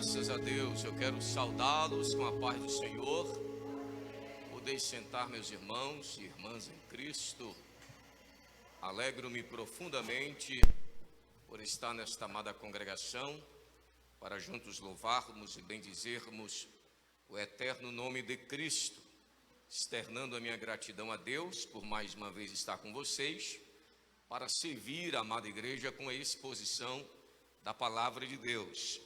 Graças a Deus, eu quero saudá-los com a paz do Senhor. Podeis sentar, meus irmãos e irmãs em Cristo. Alegro-me profundamente por estar nesta amada congregação, para juntos louvarmos e bendizermos o eterno nome de Cristo, externando a minha gratidão a Deus por mais uma vez estar com vocês, para servir a amada igreja com a exposição da palavra de Deus.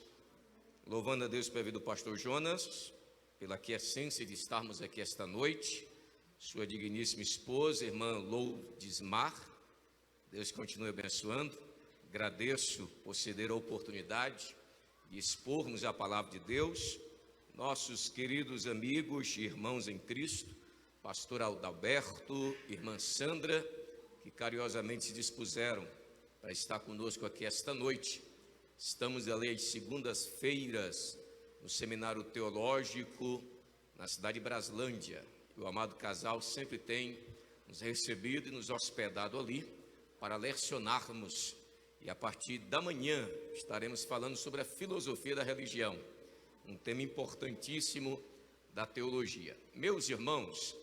Louvando a Deus pela vida do pastor Jonas, pela aquiescência de estarmos aqui esta noite, sua digníssima esposa, irmã Loudismar, Deus continue abençoando. Agradeço por ceder a oportunidade de expormos a palavra de Deus. Nossos queridos amigos e irmãos em Cristo, pastor Adalberto, irmã Sandra, que carinhosamente se dispuseram para estar conosco aqui esta noite. Estamos ali às segundas-feiras no Seminário Teológico na cidade de Braslândia. O amado casal sempre tem nos recebido e nos hospedado ali para lecionarmos. E a partir da manhã estaremos falando sobre a filosofia da religião, um tema importantíssimo da teologia. Meus irmãos,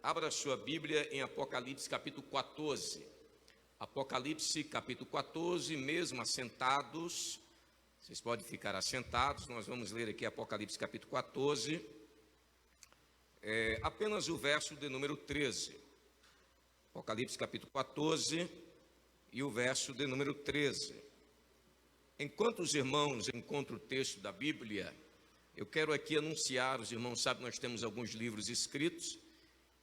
abra sua Bíblia em Apocalipse capítulo 14. Apocalipse capítulo 14, mesmo assentados, vocês podem ficar assentados, nós vamos ler aqui Apocalipse capítulo 14, apenas o verso de número 13. Apocalipse capítulo 14 e o verso de número 13. Enquanto os irmãos encontram o texto da Bíblia, eu quero aqui anunciar, os irmãos sabem que nós temos alguns livros escritos,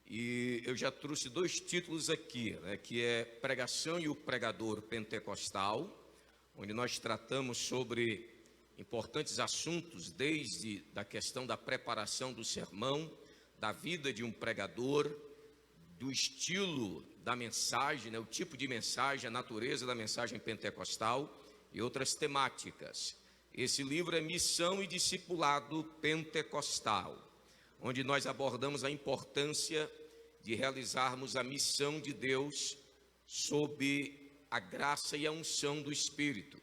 e eu já trouxe dois títulos aqui, que é Pregação e o Pregador Pentecostal, onde nós tratamos sobre importantes assuntos, desde a questão da preparação do sermão, da vida de um pregador, do estilo da mensagem, o tipo de mensagem, a natureza da mensagem pentecostal e outras temáticas. Esse livro é Missão e Discipulado Pentecostal, onde nós abordamos a importância de realizarmos a missão de Deus sob a graça e a unção do Espírito.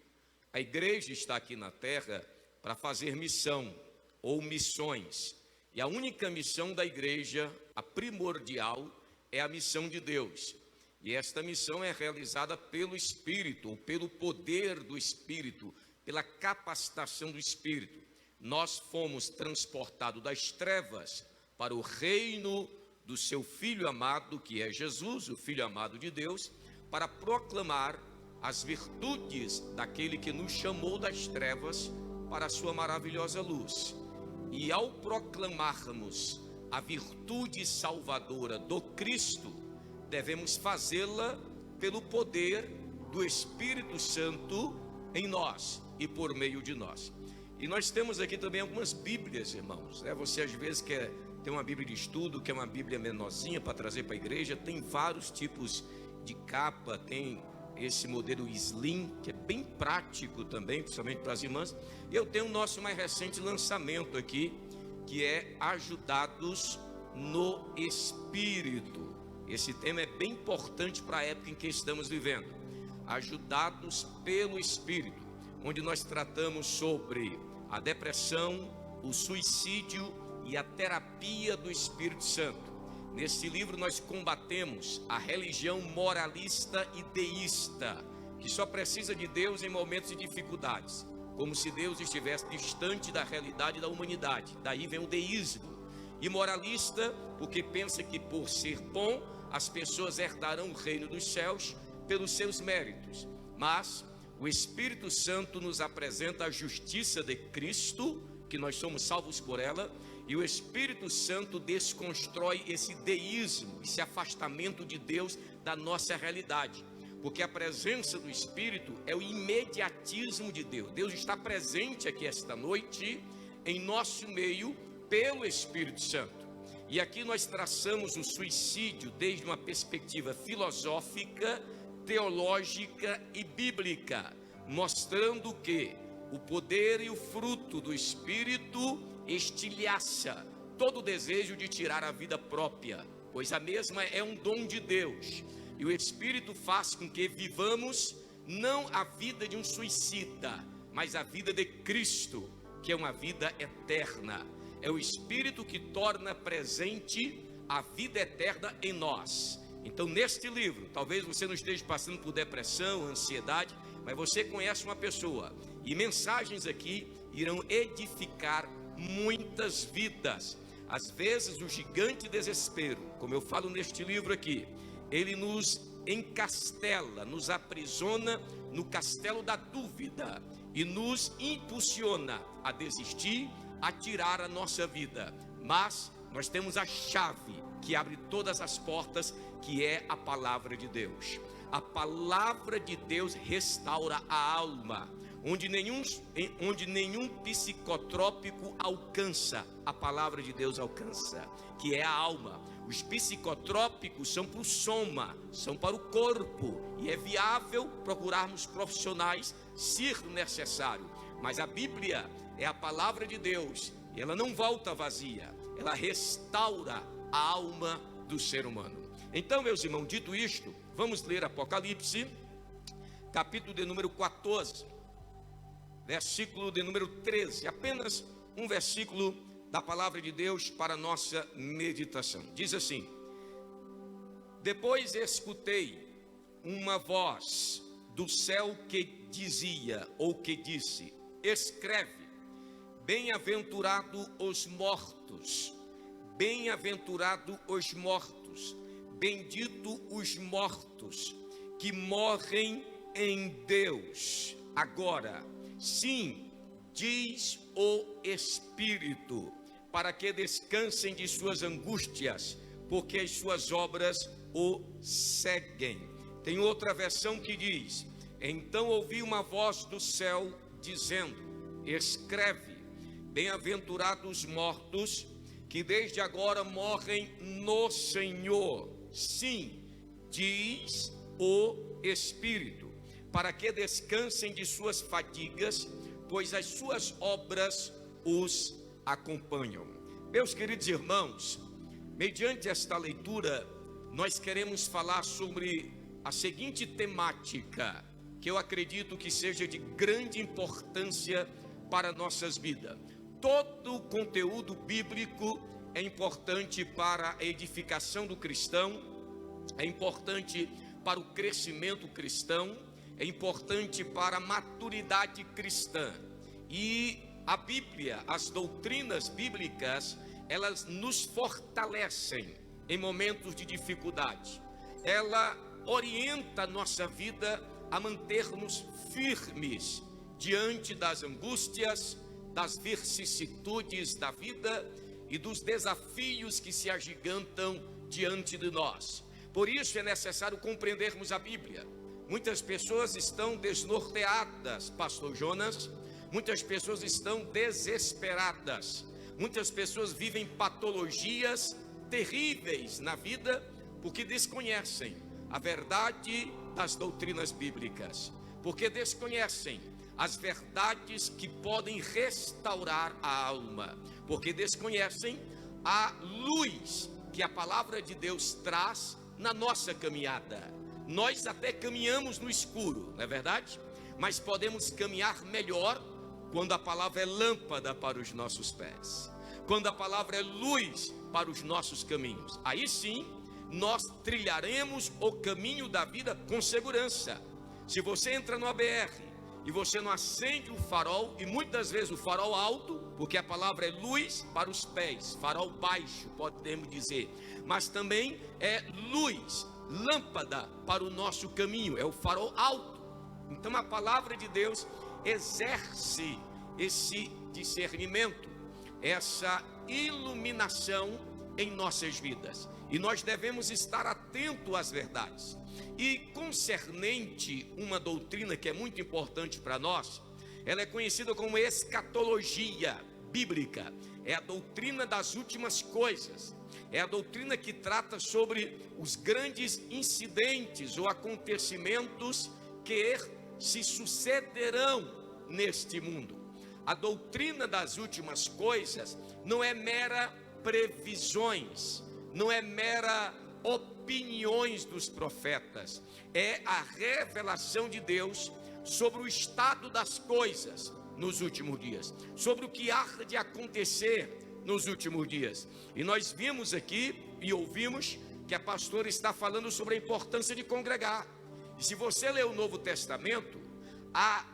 A igreja está aqui na terra para fazer missão ou missões. E a única missão da igreja, a primordial, é a missão de Deus. E esta missão é realizada pelo Espírito, ou pelo poder do Espírito, pela capacitação do Espírito. Nós fomos transportados das trevas para o reino do seu Filho amado, que é Jesus, o Filho amado de Deus, para proclamar as virtudes daquele que nos chamou das trevas para a sua maravilhosa luz. E ao proclamarmos a virtude salvadora do Cristo, devemos fazê-la pelo poder do Espírito Santo em nós e por meio de nós. E nós temos aqui também algumas Bíblias, irmãos. Você às vezes quer ter uma Bíblia de estudo, quer uma Bíblia menorzinha para trazer para a igreja. Tem vários tipos de capa, tem esse modelo Slim, que é bem prático também, principalmente para as irmãs. E eu tenho o nosso mais recente lançamento aqui, que é Ajudados no Espírito. Esse tema é bem importante para a época em que estamos vivendo. Ajudados pelo Espírito, onde nós tratamos sobre a depressão, o suicídio e a terapia do Espírito Santo. Nesse livro nós combatemos a religião moralista e deísta, que só precisa de Deus em momentos de dificuldades, como se Deus estivesse distante da realidade da humanidade. Daí vem o deísmo. E moralista, porque pensa que por ser bom, as pessoas herdarão o reino dos céus pelos seus méritos. Mas o Espírito Santo nos apresenta a justiça de Cristo, que nós somos salvos por ela, e o Espírito Santo desconstrói esse deísmo, esse afastamento de Deus da nossa realidade, porque a presença do Espírito é o imediatismo de Deus. Deus está presente aqui esta noite, em nosso meio, pelo Espírito Santo. E aqui nós traçamos o suicídio desde uma perspectiva filosófica, teológica e bíblica, mostrando que o poder e o fruto do Espírito estilhaça todo o desejo de tirar a vida própria, pois a mesma é um dom de Deus, e o Espírito faz com que vivamos não a vida de um suicida, mas a vida de Cristo, que é uma vida eterna. É o Espírito que torna presente a vida eterna em nós. Então, neste livro, talvez você não esteja passando por depressão, ansiedade, mas você conhece uma pessoa, e mensagens aqui irão edificar muitas vidas. Às vezes o gigante desespero, como eu falo neste livro aqui, ele nos encastela, nos aprisiona no castelo da dúvida e nos impulsiona a desistir, a tirar a nossa vida. Mas nós temos a chave que abre todas as portas, que é a palavra de Deus. A palavra de Deus restaura a alma, onde nenhum psicotrópico alcança, a palavra de Deus alcança, que é a alma. Os psicotrópicos são para o soma, são para o corpo, e é viável procurarmos profissionais se necessário. Mas a Bíblia é a palavra de Deus, e ela não volta vazia, ela restaura a alma do ser humano. Então, meus irmãos, dito isto, vamos ler Apocalipse, capítulo de número 14, versículo de número 13, apenas um versículo da palavra de Deus para a nossa meditação. Diz assim: depois escutei uma voz do céu que dizia, ou que disse: escreve, bem-aventurado os mortos, bem-aventurado os mortos, bendito os mortos que morrem em Deus agora. Sim, diz o Espírito, para que descansem de suas angústias, porque as suas obras o seguem. Tem outra versão que diz: então ouvi uma voz do céu dizendo: escreve, bem-aventurados os mortos que desde agora morrem no Senhor. Sim, diz o Espírito, para que descansem de suas fadigas, pois as suas obras os acompanham. Meus queridos irmãos, mediante esta leitura, nós queremos falar sobre a seguinte temática, que eu acredito que seja de grande importância para nossas vidas. Todo o conteúdo bíblico é importante para a edificação do cristão, é importante para o crescimento cristão, é importante para a maturidade cristã. E a Bíblia, as doutrinas bíblicas, elas nos fortalecem em momentos de dificuldade. Ela orienta a nossa vida a mantermos firmes diante das angústias, das vicissitudes da vida e dos desafios que se agigantam diante de nós. Por isso é necessário compreendermos a Bíblia. Muitas pessoas estão desnorteadas, pastor Jonas. Muitas pessoas estão desesperadas. Muitas pessoas vivem patologias terríveis na vida porque desconhecem a verdade das doutrinas bíblicas, porque desconhecem as verdades que podem restaurar a alma, porque desconhecem a luz que a palavra de Deus traz na nossa caminhada. Nós até caminhamos no escuro, não é verdade? Mas podemos caminhar melhor quando a palavra é lâmpada para os nossos pés, quando a palavra é luz para os nossos caminhos. Aí sim, nós trilharemos o caminho da vida com segurança. Se você entra no ABR e você não acende o farol, e muitas vezes o farol alto, porque a palavra é luz para os pés, farol baixo, podemos dizer, mas também é luz, lâmpada para o nosso caminho, é o farol alto. Então a palavra de Deus exerce esse discernimento, essa iluminação em nossas vidas, e nós devemos estar atentos às verdades. E concernente uma doutrina que é muito importante para nós, ela é conhecida como escatologia bíblica, é a doutrina das últimas coisas, é a doutrina que trata sobre os grandes incidentes ou acontecimentos que se sucederão neste mundo. A doutrina das últimas coisas não é mera previsões, não é mera opiniões dos profetas, é a revelação de Deus sobre o estado das coisas, nos últimos dias, sobre o que há de acontecer nos últimos dias. E nós vimos aqui e ouvimos que a pastora está falando sobre a importância de congregar. E se você ler o Novo Testamento,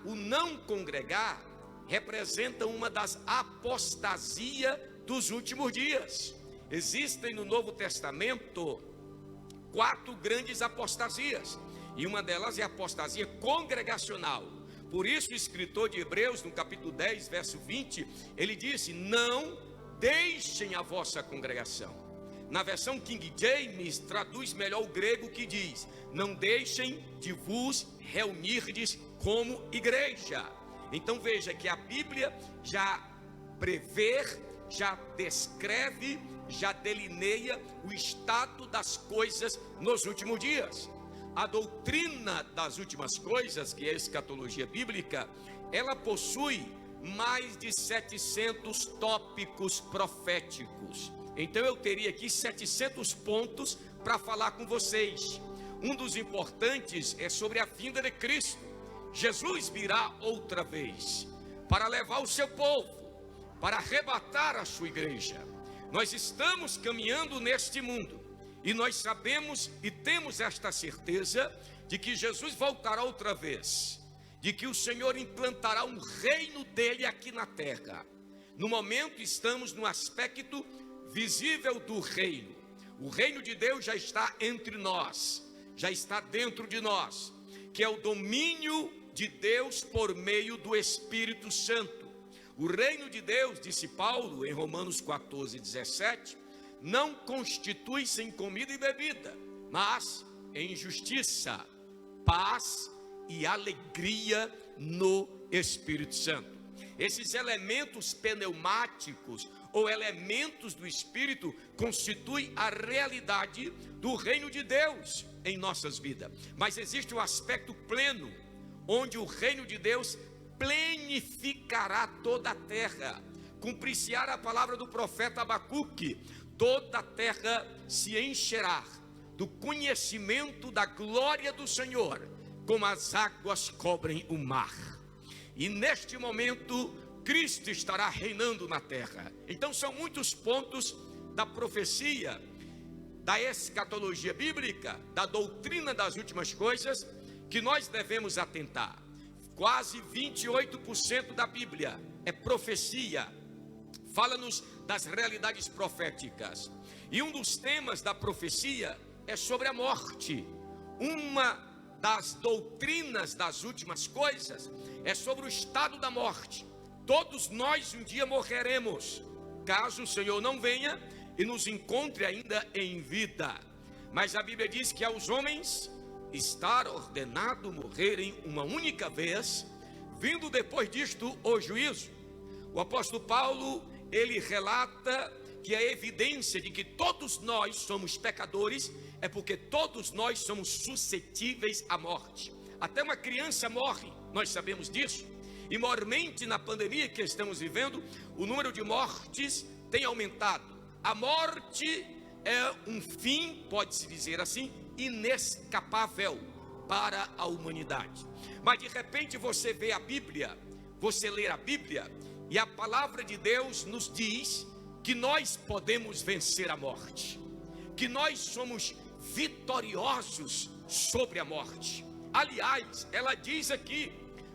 o não congregar representa uma das apostasias dos últimos dias. Existem no Novo Testamento 4 grandes apostasias, e uma delas é a apostasia congregacional. Por isso o escritor de Hebreus, no capítulo 10, verso 20, ele disse: não deixem a vossa congregação. Na versão King James traduz melhor o grego, que diz: não deixem de vos reunirdes como igreja. Então veja que a Bíblia já prevê, já descreve, já delineia o estado das coisas nos últimos dias. A doutrina das últimas coisas, que é a escatologia bíblica, ela possui mais de 700 tópicos proféticos. Então eu teria aqui 700 pontos para falar com vocês. Um dos importantes é sobre a vinda de Cristo. Jesus virá outra vez para levar o seu povo, para arrebatar a sua igreja. Nós estamos caminhando neste mundo e nós sabemos e temos esta certeza de que Jesus voltará outra vez, de que o Senhor implantará um reino dele aqui na terra. No momento estamos no aspecto visível do reino. O reino de Deus já está entre nós, já está dentro de nós, que é o domínio de Deus por meio do Espírito Santo. O reino de Deus, disse Paulo em Romanos 14, 17, não constitui-se em comida e bebida, mas em justiça, paz e alegria no Espírito Santo. Esses elementos pneumáticos ou elementos do Espírito constituem a realidade do reino de Deus em nossas vidas. Mas existe um aspecto pleno, onde o reino de Deus plenificará toda a terra. Cumprir-se-á a palavra do profeta Abacuque: toda a terra se encherá do conhecimento da glória do Senhor, como as águas cobrem o mar. E neste momento Cristo estará reinando na terra. Então são muitos pontos da profecia, da escatologia bíblica, da doutrina das últimas coisas, que nós devemos atentar. Quase 28% da Bíblia é profecia, fala-nos das realidades proféticas. E um dos temas da profecia é sobre a morte. Uma das doutrinas das últimas coisas é sobre o estado da morte. Todos nós um dia morreremos, caso o Senhor não venha e nos encontre ainda em vida. Mas a Bíblia diz que aos homens está ordenado morrerem uma única vez, vindo depois disto o juízo. O apóstolo Paulo, ele relata que a evidência de que todos nós somos pecadores é porque todos nós somos suscetíveis à morte. Até uma criança morre, nós sabemos disso. E maiormente na pandemia que estamos vivendo, o número de mortes tem aumentado. A morte é um fim, pode-se dizer assim, inescapável para a humanidade. Mas de repente você vê a Bíblia, você lê a Bíblia, e a palavra de Deus nos diz que nós podemos vencer a morte, que nós somos vitoriosos sobre a morte. Aliás, ela diz aqui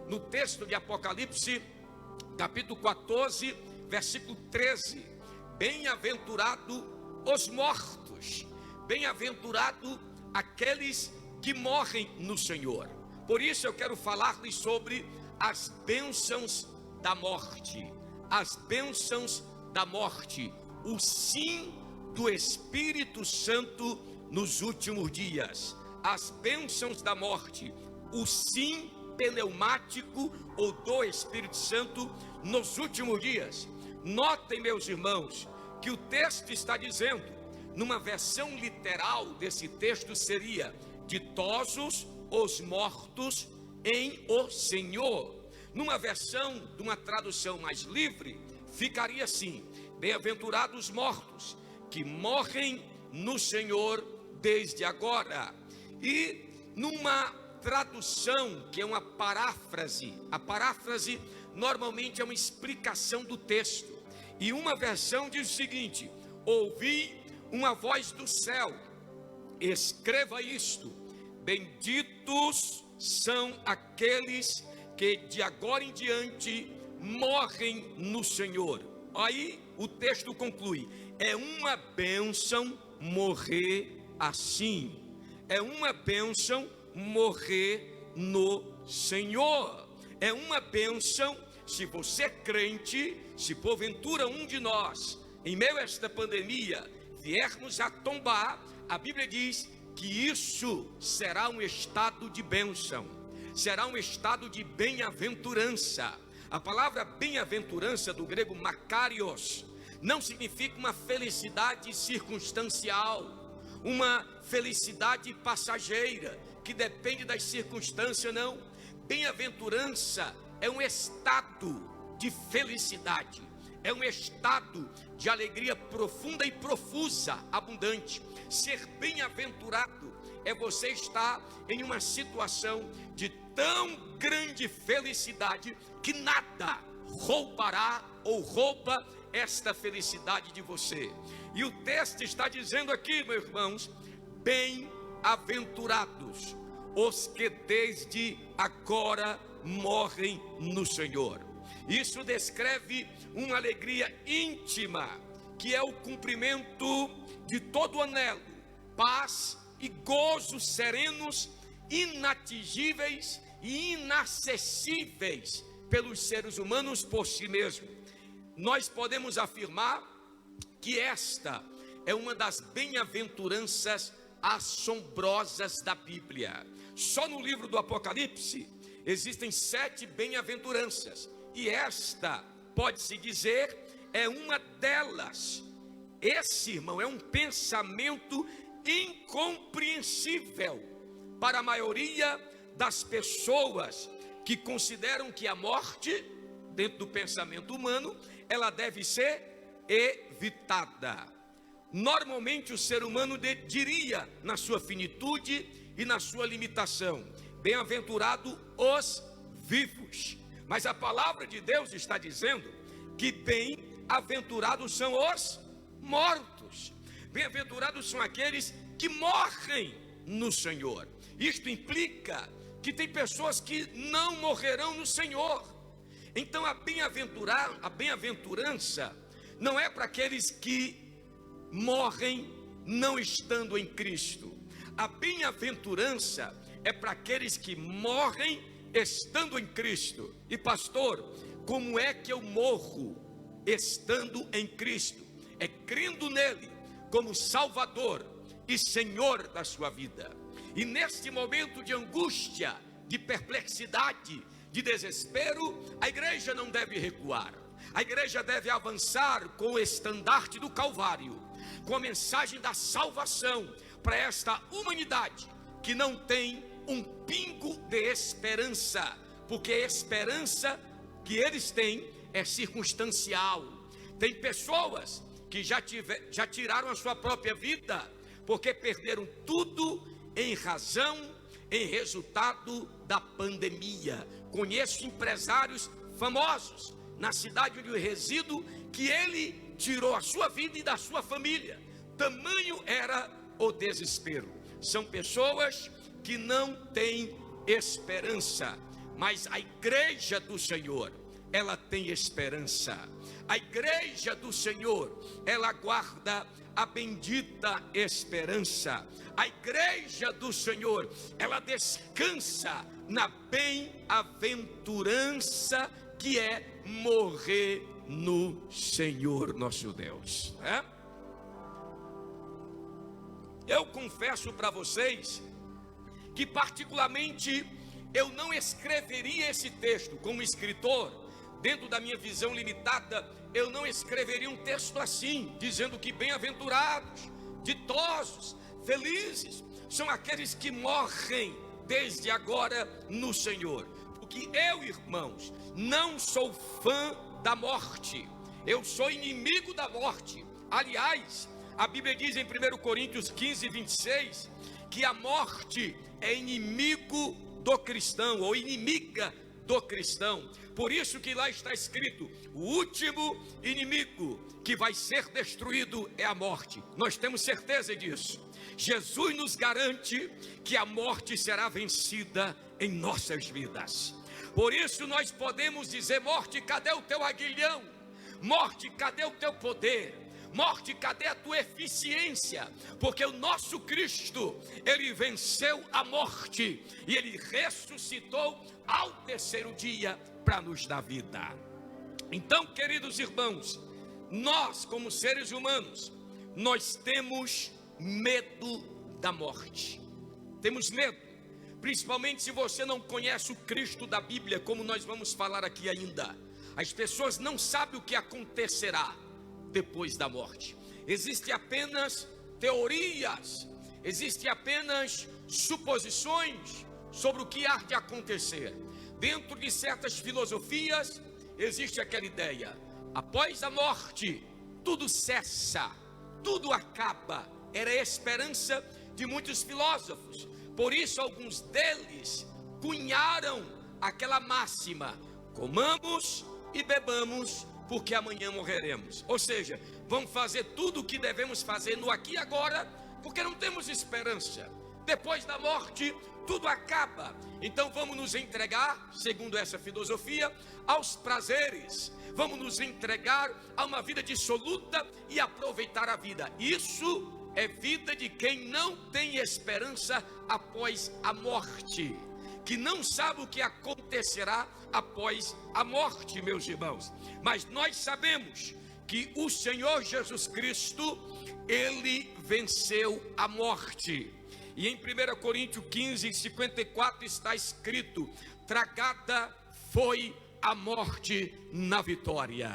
no texto de Apocalipse, capítulo 14, versículo 13: bem-aventurado os mortos, bem-aventurado aqueles que morrem no Senhor. Por isso eu quero falar-lhes sobre as bênçãos da morte, as bênçãos da morte, o sim do Espírito Santo nos últimos dias, as bênçãos da morte, o sim pneumático ou do Espírito Santo nos últimos dias. Notem, meus irmãos, que o texto está dizendo, numa versão literal desse texto seria: ditosos os mortos em o Senhor. Numa versão, de uma tradução mais livre, ficaria assim: bem-aventurados os mortos que morrem no Senhor desde agora. E numa tradução que é uma paráfrase, a paráfrase normalmente é uma explicação do texto. E uma versão diz o seguinte: ouvi uma voz do céu, escreva isto: benditos são aqueles que de agora em diante morrem no Senhor. Aí o texto conclui: é uma bênção morrer assim, é uma bênção morrer no Senhor, é uma bênção. Se você é crente, se porventura um de nós, em meio a esta pandemia, viermos a tombar, a Bíblia diz que isso será um estado de bênção, será um estado de bem-aventurança. A palavra bem-aventurança, do grego makarios, não significa uma felicidade circunstancial, uma felicidade passageira, que depende das circunstâncias, não. Bem-aventurança é um estado de felicidade, é um estado de alegria profunda e profusa, abundante. Ser bem-aventurado é você estar em uma situação de tão grande felicidade que nada roubará ou rouba esta felicidade de você. E o texto está dizendo aqui, meus irmãos: bem-aventurados os que desde agora morrem no Senhor. Isso descreve uma alegria íntima, que é o cumprimento de todo anelo, paz e gozo serenos, inatingíveis e inacessíveis pelos seres humanos por si mesmo. Nós podemos afirmar que esta é uma das bem-aventuranças assombrosas da Bíblia. Só no livro do Apocalipse existem 7 bem-aventuranças, e esta, pode-se dizer, é uma delas. Esse, irmão, é um pensamento incompreensível para a maioria das pessoas que consideram que a morte, dentro do pensamento humano, ela deve ser evitada. Normalmente o ser humano diria, na sua finitude e na sua limitação: bem-aventurado os vivos. Mas a palavra de Deus está dizendo que bem-aventurados são os mortos. Bem-aventurados são aqueles que morrem no Senhor. Isto implica que tem pessoas que não morrerão no Senhor. Então a bem-aventurança não é para aqueles que morrem não estando em Cristo. A bem-aventurança é para aqueles que morrem estando em Cristo. E pastor, como é que eu morro estando em Cristo? É crendo nele como Salvador e Senhor da sua vida. E neste momento de angústia, de perplexidade, de desespero, a igreja não deve recuar. A igreja deve avançar com o estandarte do Calvário, com a mensagem da salvação para esta humanidade que não tem um pingo de esperança, porque a esperança que eles têm é circunstancial. Tem pessoas que já tiraram a sua própria vida, porque perderam tudo em resultado da pandemia. Conheço empresários famosos na cidade onde eu resido, que ele tirou a sua vida e da sua família. Tamanho era o desespero. São pessoas que não têm esperança, mas a igreja do Senhor, ela tem esperança. A igreja do Senhor, ela guarda a bendita esperança. A igreja do Senhor, ela descansa na bem-aventurança que é morrer no Senhor nosso Deus. Eu confesso para vocês que particularmente eu não escreveria esse texto como escritor. Dentro da minha visão limitada, eu não escreveria um texto assim, dizendo que bem-aventurados, ditosos, felizes são aqueles que morrem desde agora no Senhor. Porque eu, irmãos, não sou fã da morte, eu sou inimigo da morte. Aliás, a Bíblia diz em 1 Coríntios 15, 26, que a morte é inimigo do cristão, ou inimiga do cristão. Por isso que lá está escrito: o último inimigo que vai ser destruído é a morte. Nós temos certeza disso. Jesus nos garante que a morte será vencida em nossas vidas. Por isso nós podemos dizer: morte, cadê o teu aguilhão? Morte, cadê o teu poder? Morte, cadê a tua eficiência? Porque o nosso Cristo, ele venceu a morte e ele ressuscitou ao terceiro dia para nos dar vida. Então, queridos irmãos, nós como seres humanos, nós temos medo da morte. Temos medo, principalmente se você não conhece o Cristo da Bíblia, como nós vamos falar aqui ainda. As pessoas não sabem o que acontecerá depois da morte. Existem apenas teorias, existem apenas suposições sobre o que há de acontecer. Dentro de certas filosofias existe aquela ideia: após a morte tudo cessa, tudo acaba. Era a esperança de muitos filósofos. Por isso alguns deles cunharam aquela máxima: comamos e bebamos, porque amanhã morreremos. Ou seja, vamos fazer tudo o que devemos fazer no aqui e agora, porque não temos esperança. Depois da morte, tudo acaba. Então vamos nos entregar, segundo essa filosofia, aos prazeres. Vamos nos entregar a uma vida dissoluta e aproveitar a vida. Isso é vida de quem não tem esperança após a morte, que não sabe o que acontecerá após a morte, meus irmãos. Mas nós sabemos que o Senhor Jesus Cristo, ele venceu a morte. E em 1 Coríntios 15, 54 está escrito: tragada foi a morte na vitória.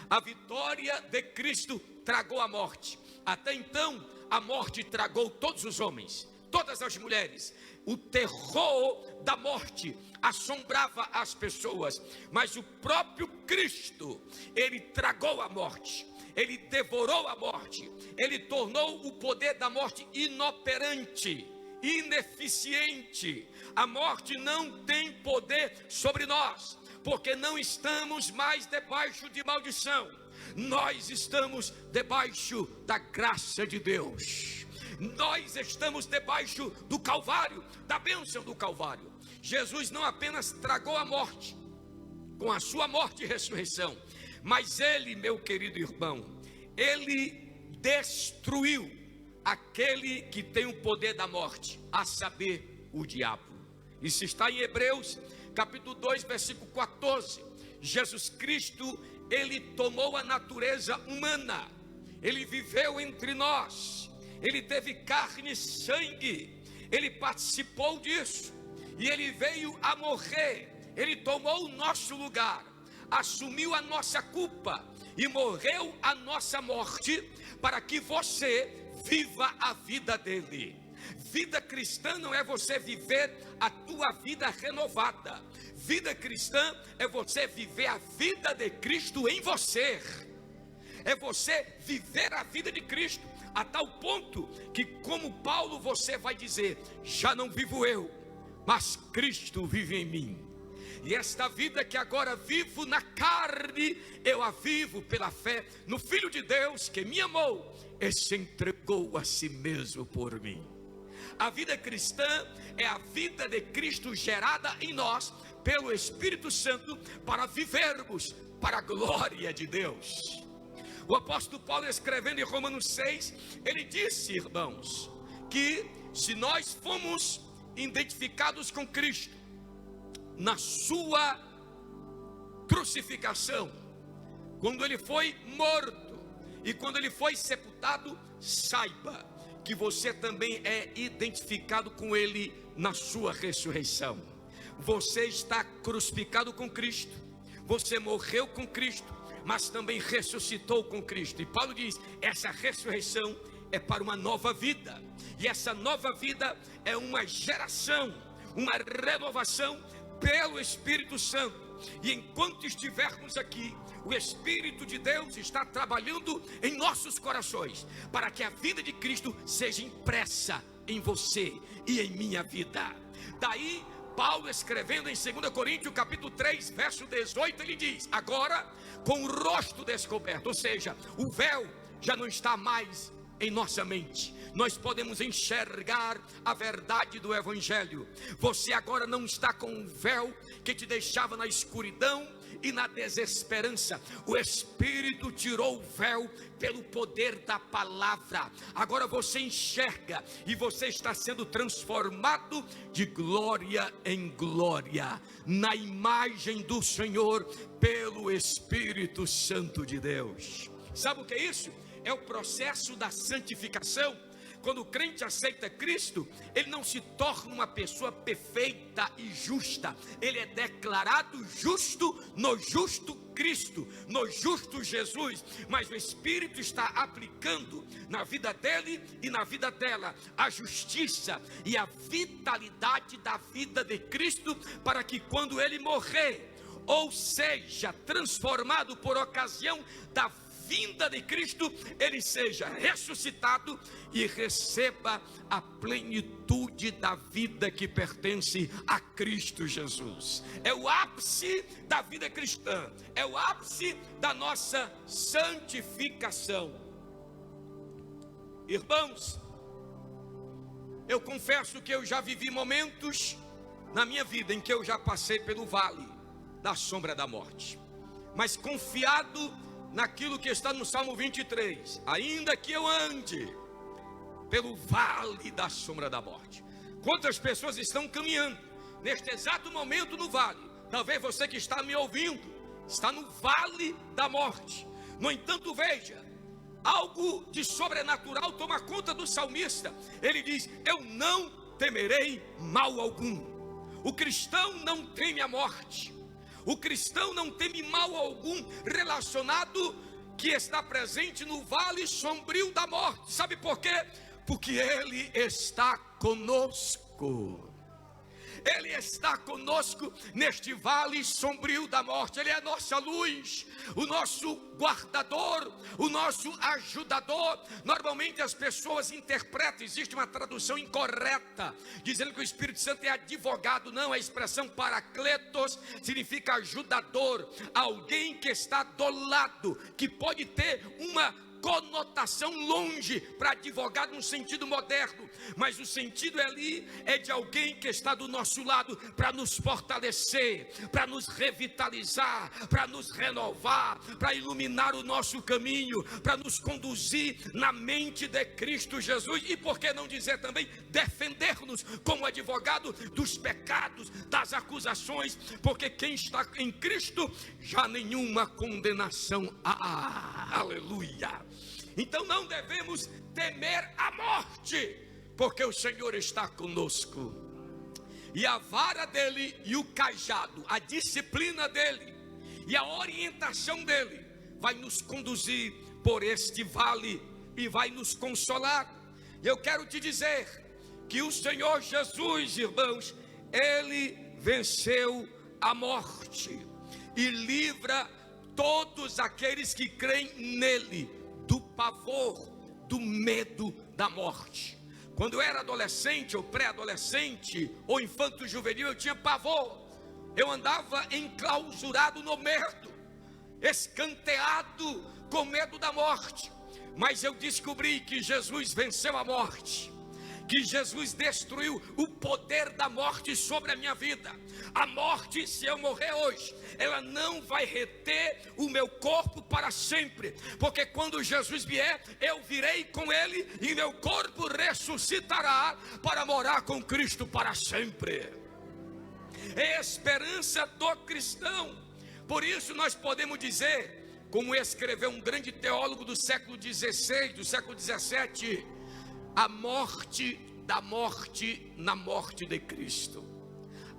A vitória de Cristo tragou a morte. Até então, a morte tragou todos os homens, todas as mulheres. O terror da morte assombrava as pessoas, mas o próprio Cristo, ele tragou a morte, ele devorou a morte, ele tornou o poder da morte inoperante, ineficiente. A morte não tem poder sobre nós, porque não estamos mais debaixo de maldição, nós estamos debaixo da graça de Deus. Nós estamos debaixo do Calvário, da bênção do Calvário. Jesus não apenas tragou a morte, com a sua morte e ressurreição, mas ele, meu querido irmão, ele destruiu aquele que tem o poder da morte, a saber, o diabo. Isso está em Hebreus, capítulo 2, versículo 14. Jesus Cristo, ele tomou a natureza humana, ele viveu entre nós, ele teve carne e sangue, ele participou disso, e ele veio a morrer, ele tomou o nosso lugar, assumiu a nossa culpa, e morreu a nossa morte, para que você viva a vida dele. Vida cristã não é você viver a tua vida renovada. Vida cristã é você viver a vida de Cristo em você. É você viver a vida de Cristo, a tal ponto que, como Paulo, você vai dizer: já não vivo eu, mas Cristo vive em mim. E esta vida que agora vivo na carne, eu a vivo pela fé no Filho de Deus que me amou e se entregou a si mesmo por mim. A vida cristã é a vida de Cristo gerada em nós pelo Espírito Santo, para vivermos para a glória de Deus. O apóstolo Paulo, escrevendo em Romanos 6, ele disse, irmãos, que se nós fomos identificados com Cristo na sua crucificação, quando ele foi morto e quando ele foi sepultado, saiba que você também é identificado com ele na sua ressurreição. Você está crucificado com Cristo, você morreu com Cristo, mas também ressuscitou com Cristo. E Paulo diz: essa ressurreição é para uma nova vida, e essa nova vida é uma geração, uma renovação pelo Espírito Santo. E enquanto estivermos aqui, o Espírito de Deus está trabalhando em nossos corações, para que a vida de Cristo seja impressa em você e em minha vida. Daí Paulo, escrevendo em 2 Coríntios capítulo 3, verso 18, ele diz: agora com o rosto descoberto, ou seja, o véu já não está mais em nossa mente, nós podemos enxergar a verdade do Evangelho. Você agora não está com um véu que te deixava na escuridão e na desesperança. O Espírito tirou o véu pelo poder da palavra. Agora você enxerga e você está sendo transformado de glória em glória, na imagem do Senhor, pelo Espírito Santo de Deus. Sabe o que é isso? É o processo da santificação. Quando o crente aceita Cristo, ele não se torna uma pessoa perfeita e justa, ele é declarado justo no justo Cristo, no justo Jesus. Mas o Espírito está aplicando na vida dele e na vida dela a justiça e a vitalidade da vida de Cristo, para que quando ele morrer, ou seja, transformado por ocasião da vinda de Cristo, ele seja ressuscitado e receba a plenitude da vida que pertence a Cristo Jesus. É o ápice da vida cristã, é o ápice da nossa santificação. Irmãos, eu confesso que eu já vivi momentos na minha vida em que eu já passei pelo vale da sombra da morte, mas confiado naquilo que está no Salmo 23, ainda que eu ande pelo vale da sombra da morte. Quantas pessoas estão caminhando neste exato momento no vale? Talvez você que está me ouvindo está no vale da morte. No entanto, veja, algo de sobrenatural toma conta do salmista. Ele diz: eu não temerei mal algum. O cristão não teme a morte. O cristão não teme mal algum relacionado que está presente no vale sombrio da morte. Sabe por quê? Porque ele está conosco. Ele está conosco neste vale sombrio da morte. Ele é a nossa luz, o nosso guardador, o nosso ajudador. Normalmente as pessoas interpretam, existe uma tradução incorreta, dizendo que o Espírito Santo é advogado. Não, a expressão paracletos significa ajudador, alguém que está do lado, que pode ter uma conotação longe para advogado no sentido moderno, mas o sentido ali é de alguém que está do nosso lado para nos fortalecer, para nos revitalizar, para nos renovar, para iluminar o nosso caminho, para nos conduzir na mente de Cristo Jesus, e por que não dizer também defender-nos como advogado dos pecados, das acusações, porque quem está em Cristo já nenhuma condenação há. Aleluia! Então não devemos temer a morte, porque o Senhor está conosco, e a vara dele e o cajado, a disciplina dele e a orientação dele vai nos conduzir por este vale e vai nos consolar. Eu quero te dizer que o Senhor Jesus, irmãos, ele venceu a morte e livra todos aqueles que creem nele do pavor, do medo da morte. Quando eu era adolescente, ou pré-adolescente, ou infanto juvenil, eu tinha pavor. Eu andava enclausurado no medo, escanteado com medo da morte. Mas eu descobri que Jesus venceu a morte, que Jesus destruiu o poder da morte sobre a minha vida. A morte, se eu morrer hoje, ela não vai reter o meu corpo para sempre, porque quando Jesus vier, eu virei com ele e meu corpo ressuscitará para morar com Cristo para sempre. É a esperança do cristão. Por isso nós podemos dizer, como escreveu um grande teólogo do século XVI, do século XVII, a morte da morte na morte de Cristo.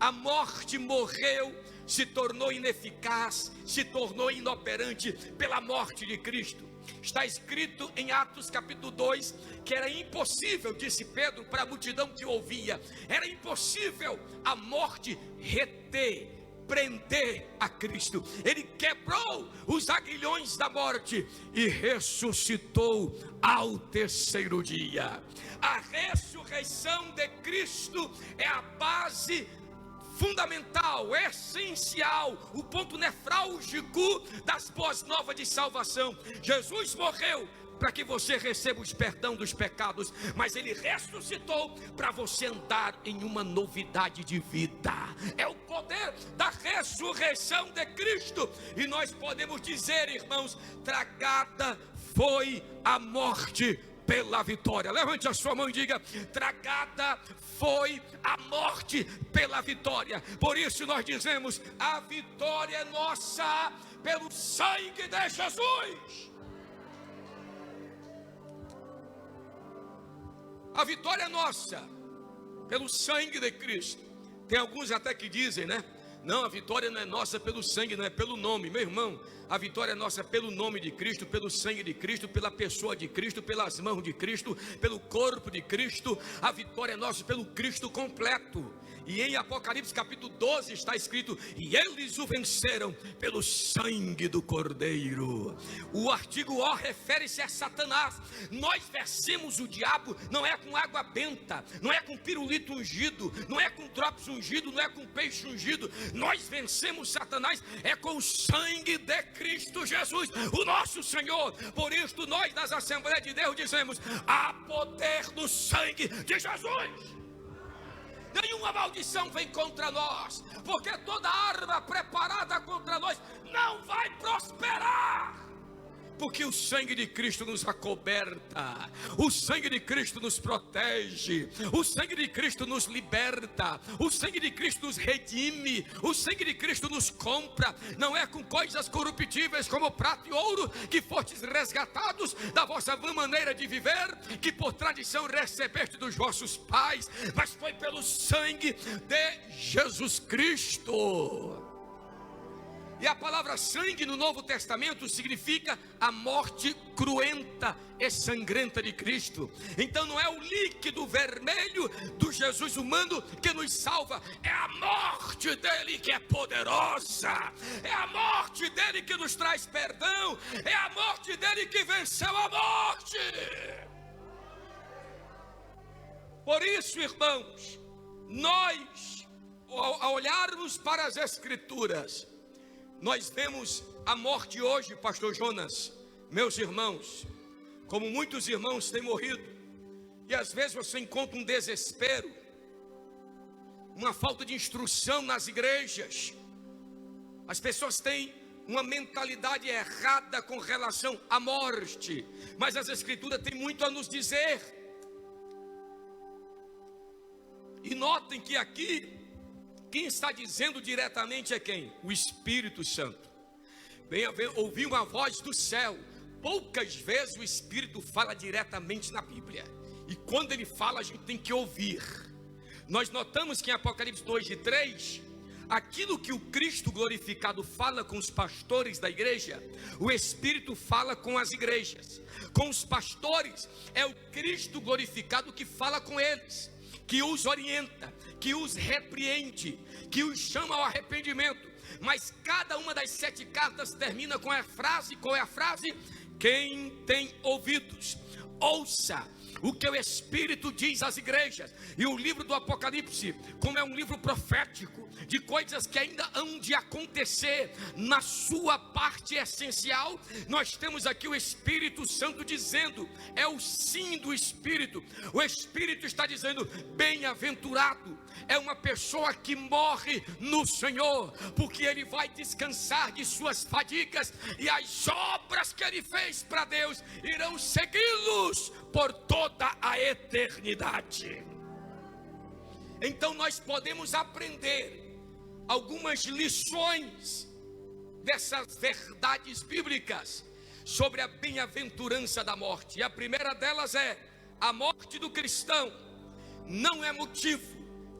A morte morreu, se tornou ineficaz, se tornou inoperante pela morte de Cristo. Está escrito em Atos capítulo 2, que era impossível, disse Pedro para a multidão que ouvia, era impossível a morte reter, prender a Cristo. Ele quebrou os aguilhões da morte e ressuscitou ao terceiro dia. A ressurreição de Cristo é a base fundamental, essencial, o ponto nefrálgico das boas novas de salvação. Jesus morreu para que você receba o perdão dos pecados, mas Ele ressuscitou para você andar em uma novidade de vida. É o poder da ressurreição de Cristo. E nós podemos dizer, irmãos, tragada foi a morte pela vitória. Levante a sua mão e diga: tragada foi a morte pela vitória. Por isso nós dizemos: a vitória é nossa pelo sangue de Jesus. A vitória é nossa pelo sangue de Cristo. Tem alguns até que dizem, né? Não, a vitória não é nossa pelo sangue, não é pelo nome. Meu irmão, a vitória é nossa pelo nome de Cristo, pelo sangue de Cristo, pela pessoa de Cristo, pelas mãos de Cristo, pelo corpo de Cristo. A vitória é nossa pelo Cristo completo. E em Apocalipse capítulo 12 está escrito: e eles o venceram pelo sangue do Cordeiro. O artigo O refere-se a Satanás. Nós vencemos o diabo não é com água benta, não é com pirulito ungido, não é com drops ungido, não é com peixe ungido. Nós vencemos Satanás é com o sangue de Cristo Jesus, o nosso Senhor. Por isso nós das Assembleias de Deus dizemos: há poder no sangue de Jesus. Nenhuma maldição vem contra nós, porque toda arma preparada contra nós não vai prosperar, porque o sangue de Cristo nos acoberta, o sangue de Cristo nos protege, o sangue de Cristo nos liberta, o sangue de Cristo nos redime, o sangue de Cristo nos compra. Não é com coisas corruptíveis como prata e ouro que fostes resgatados da vossa vã maneira de viver, que por tradição recebeste dos vossos pais, mas foi pelo sangue de Jesus Cristo. E a palavra sangue no Novo Testamento significa a morte cruenta e sangrenta de Cristo. Então não é o líquido vermelho do Jesus humano que nos salva, é a morte dele que é poderosa, é a morte dele que nos traz perdão, é a morte dele que venceu a morte. Por isso, irmãos, nós, ao olharmos para as Escrituras, nós vemos a morte hoje, pastor Jonas, meus irmãos, como muitos irmãos têm morrido, e às vezes você encontra um desespero, uma falta de instrução nas igrejas. As pessoas têm uma mentalidade errada com relação à morte, mas as Escrituras têm muito a nos dizer. E notem que aqui, quem está dizendo diretamente é quem? O Espírito Santo. Ouvi uma voz do céu. Poucas vezes o Espírito fala diretamente na Bíblia, e quando ele fala a gente tem que ouvir. Nós notamos que em Apocalipse 2 e 3, aquilo que o Cristo glorificado fala com os pastores da igreja, o Espírito fala com as igrejas. Com os pastores é o Cristo glorificado que fala com eles, que os orienta, que os repreende, que os chama ao arrependimento. Mas cada uma das 7 cartas termina com a frase: qual é a frase? Quem tem ouvidos, ouça o que o Espírito diz às igrejas. E o livro do Apocalipse, como é um livro profético, de coisas que ainda hão de acontecer, na sua parte essencial, nós temos aqui o Espírito Santo dizendo, é o sim do Espírito. O Espírito está dizendo: bem-aventurado é uma pessoa que morre no Senhor, porque ele vai descansar de suas fadigas, e as obras que ele fez para Deus irão segui-los por toda a eternidade. Então nós podemos aprender algumas lições dessas verdades bíblicas sobre a bem-aventurança da morte. E a primeira delas é: a morte do cristão não é motivo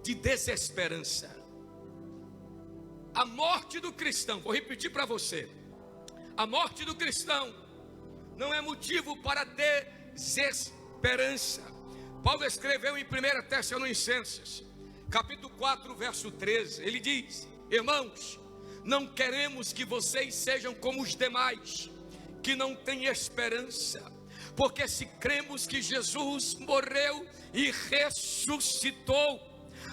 de desesperança. A morte do cristão, vou repetir para você, a morte do cristão não é motivo para desesperança. Paulo escreveu em 1 Tessalonicenses capítulo 4, verso 13, ele diz: irmãos, não queremos que vocês sejam como os demais, que não têm esperança, porque se cremos que Jesus morreu e ressuscitou,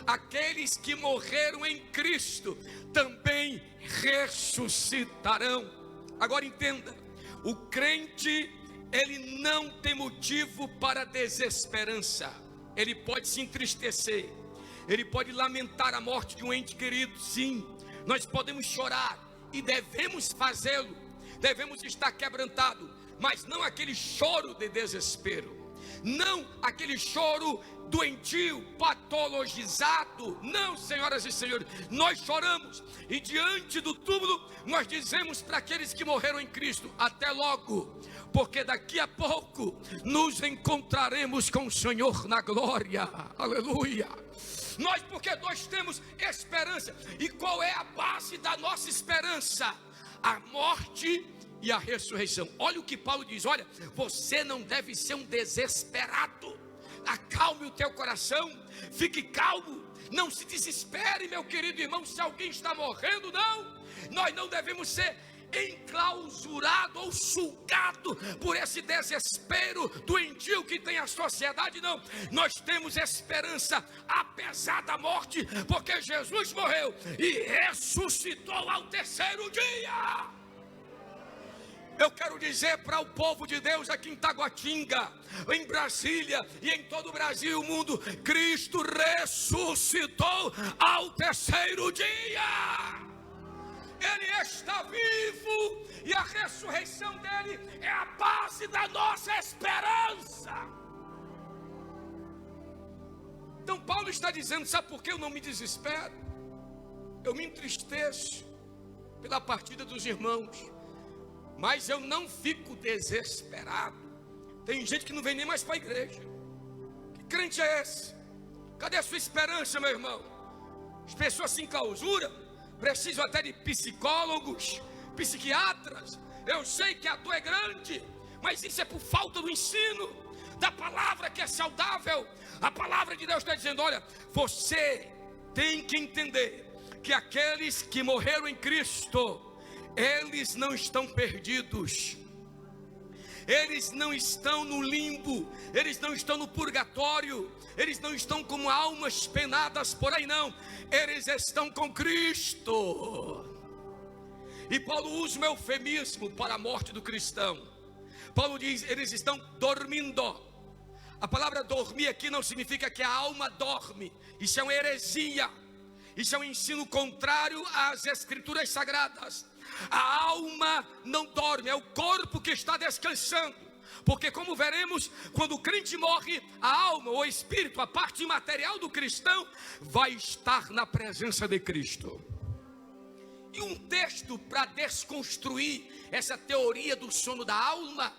aqueles que morreram em Cristo também ressuscitarão. Agora entenda, o crente, ele não tem motivo para desesperança. Ele pode se entristecer, ele pode lamentar a morte de um ente querido, sim. Nós podemos chorar e devemos fazê-lo, devemos estar quebrantados, mas não aquele choro de desespero, não aquele choro doentio, patologizado. Não, senhoras e senhores, nós choramos e diante do túmulo nós dizemos para aqueles que morreram em Cristo: até logo, porque daqui a pouco nos encontraremos com o Senhor na glória. Aleluia. Porque nós temos esperança. E qual é a base da nossa esperança? A morte e a ressurreição. Olha o que Paulo diz: olha, você não deve ser um desesperado. Acalme o teu coração, fique calmo, não se desespere, meu querido irmão, se alguém está morrendo. Não, nós não devemos ser enclausurado ou sugado por esse desespero doentio que tem a sociedade. Não, nós temos esperança apesar da morte, porque Jesus morreu e ressuscitou ao terceiro dia. Eu quero dizer para o povo de Deus aqui em Taguatinga, em Brasília e em todo o Brasil e o mundo: Cristo ressuscitou ao terceiro dia. Ele está vivo e a ressurreição dele é a base da nossa esperança. Então Paulo está dizendo: sabe por que eu não me desespero? Eu me entristeço pela partida dos irmãos, mas eu não fico desesperado. Tem gente que não vem nem mais para a igreja. Que crente é esse? Cadê a sua esperança, meu irmão? As pessoas se enclausuram, precisam até de psicólogos, psiquiatras. Eu sei que a dor é grande, mas isso é por falta do ensino da palavra, que é saudável. A palavra de Deus está dizendo: olha, você tem que entender que aqueles que morreram em Cristo, eles não estão perdidos, eles não estão no limbo, eles não estão no purgatório, eles não estão como almas penadas por aí, não. Eles estão com Cristo. E Paulo usa um eufemismo para a morte do cristão. Paulo diz: eles estão dormindo. A palavra dormir aqui não significa que a alma dorme. Isso é uma heresia, isso é um ensino contrário às escrituras sagradas. A alma não dorme, é o corpo que está descansando. Porque, como veremos, quando o crente morre, a alma, o espírito, a parte imaterial do cristão vai estar na presença de Cristo. E um texto para desconstruir essa teoria do sono da alma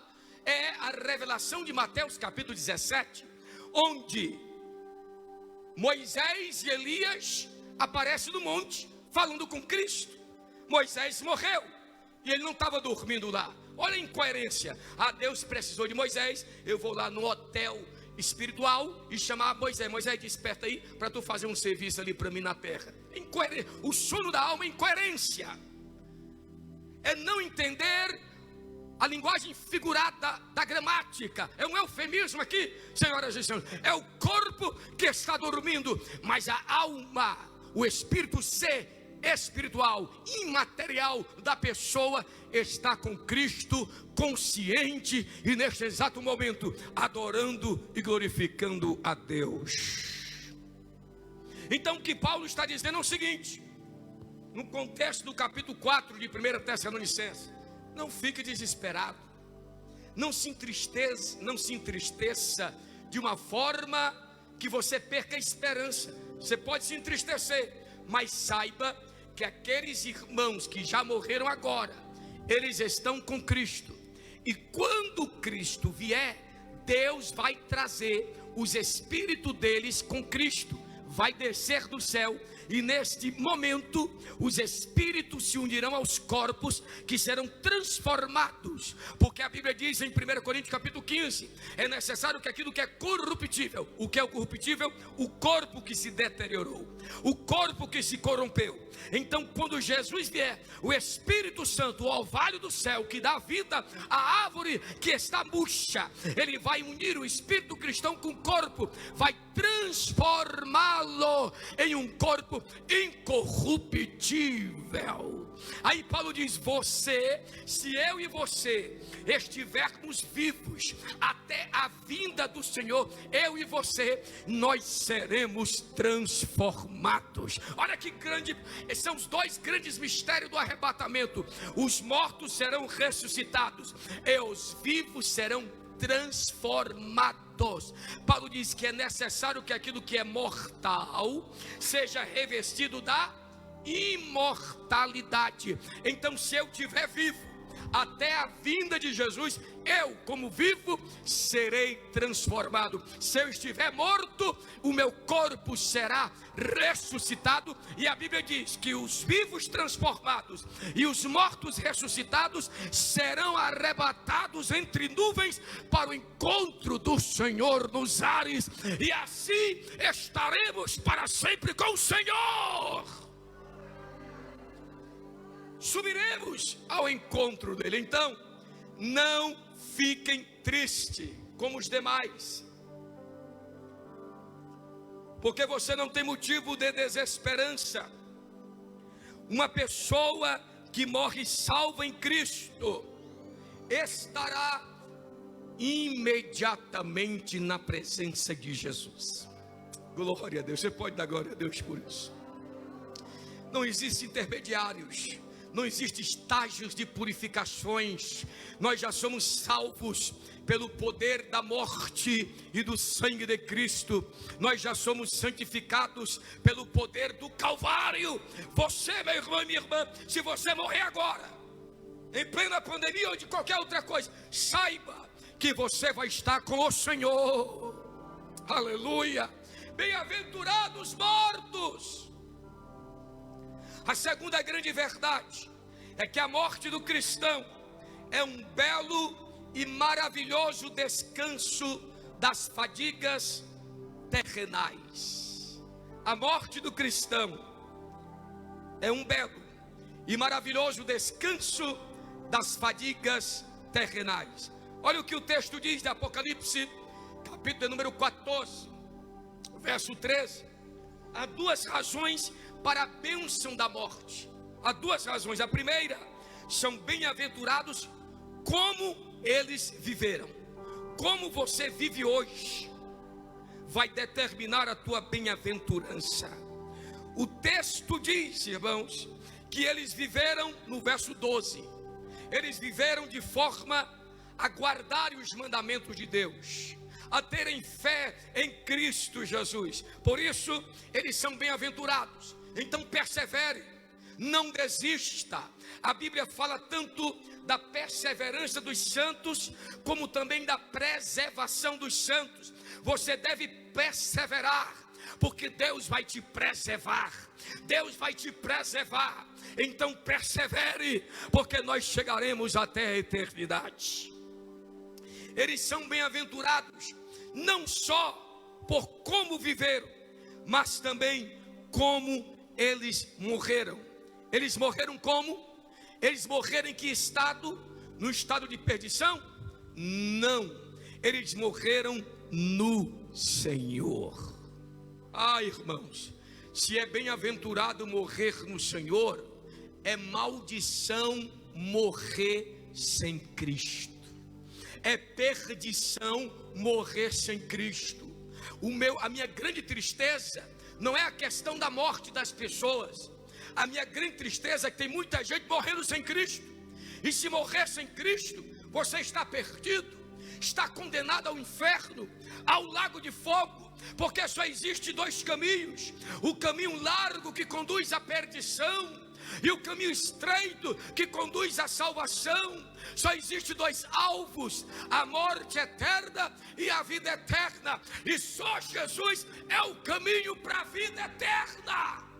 é a revelação de Mateus capítulo 17, onde Moisés e Elias aparecem no monte falando com Cristo. Moisés morreu e ele não estava dormindo lá. Olha a incoerência. Deus precisou de Moisés. Eu vou lá no hotel espiritual e chamar Moisés. Moisés, desperta aí para tu fazer um serviço ali para mim na terra. O sono da alma é incoerência. É não entender a linguagem figurada da gramática. É um eufemismo aqui, senhoras e senhores. É o corpo que está dormindo, mas a alma, o espírito espiritual, imaterial da pessoa está com Cristo, consciente e neste exato momento adorando e glorificando a Deus. Então o que Paulo está dizendo é o seguinte, no contexto do capítulo 4 de 1 Tessalonicenses: não fique desesperado, não se entristeça de uma forma que você perca a esperança. Você pode se entristecer, mas saiba que aqueles irmãos que já morreram agora, eles estão com Cristo. E quando Cristo vier, Deus vai trazer os espíritos deles com Cristo, vai descer do céu. E neste momento os espíritos se unirão aos corpos que serão transformados, porque a Bíblia diz em 1 Coríntios capítulo 15, é necessário que aquilo que é corruptível, o que é o corruptível? O corpo que se deteriorou, o corpo que se corrompeu. Então quando Jesus vier, o Espírito Santo, o orvalho do céu que dá vida à árvore que está murcha, ele vai unir o espírito cristão com o corpo, vai transformá-lo transformá-lo em um corpo incorruptível. Aí Paulo diz: se eu e você estivermos vivos até a vinda do Senhor, eu e você, nós seremos transformados. Olha que grande, são os dois grandes mistérios do arrebatamento: os mortos serão ressuscitados e os vivos serão transformados. Paulo diz que é necessário que aquilo que é mortal seja revestido da imortalidade. Então, se eu estiver vivo até a vinda de Jesus, eu, como vivo, serei transformado. Se eu estiver morto, o meu corpo será ressuscitado. E a Bíblia diz que os vivos transformados e os mortos ressuscitados serão arrebatados entre nuvens para o encontro do Senhor nos ares, e assim estaremos para sempre com o Senhor. Subiremos ao encontro dele. Então, não fiquem tristes como os demais, porque você não tem motivo de desesperança. Uma pessoa que morre salva em Cristo estará imediatamente na presença de Jesus. Glória a Deus. Você pode dar glória a Deus por isso. Não existem intermediários, não existem estágios de purificações. Nós já somos salvos pelo poder da morte e do sangue de Cristo. Nós já somos santificados pelo poder do Calvário. Você, meu irmão e minha irmã, se você morrer agora, em plena pandemia ou de qualquer outra coisa, saiba que você vai estar com o Senhor. Aleluia. Bem-aventurados mortos. A segunda grande verdade é que a morte do cristão é um belo e maravilhoso descanso das fadigas terrenais. A morte do cristão é um belo e maravilhoso descanso das fadigas terrenais. Olha o que o texto diz de Apocalipse, capítulo número 14, verso 13. Há duas razões para a bênção da morte. Há duas razões. A primeira, são bem-aventurados como eles viveram. Como você vive hoje vai determinar a tua bem-aventurança. O texto diz, irmãos, que eles viveram, no verso 12, eles viveram de forma a guardarem os mandamentos de Deus, a terem fé em Cristo Jesus. Por isso, eles são bem-aventurados. Então persevere, não desista. A Bíblia fala tanto da perseverança dos santos, como também da preservação dos santos. Você deve perseverar, porque Deus vai te preservar. Deus vai te preservar. Então persevere, porque nós chegaremos até a eternidade. Eles são bem-aventurados, não só por como viveram, mas também como eles morreram. Eles morreram como? Eles morreram em que estado? No estado de perdição? Não, eles morreram no Senhor. Irmãos, se é bem-aventurado morrer no Senhor, é maldição morrer sem Cristo. É perdição morrer sem Cristo. A minha grande tristeza não é a questão da morte das pessoas. A minha grande tristeza é que tem muita gente morrendo sem Cristo. E se morrer sem Cristo, você está perdido, está condenado ao inferno, ao lago de fogo, porque só existe dois caminhos: o caminho largo que conduz à perdição e o caminho estreito que conduz à salvação. Só existe dois alvos: a morte eterna e a vida eterna. E só Jesus é o caminho para a vida eterna.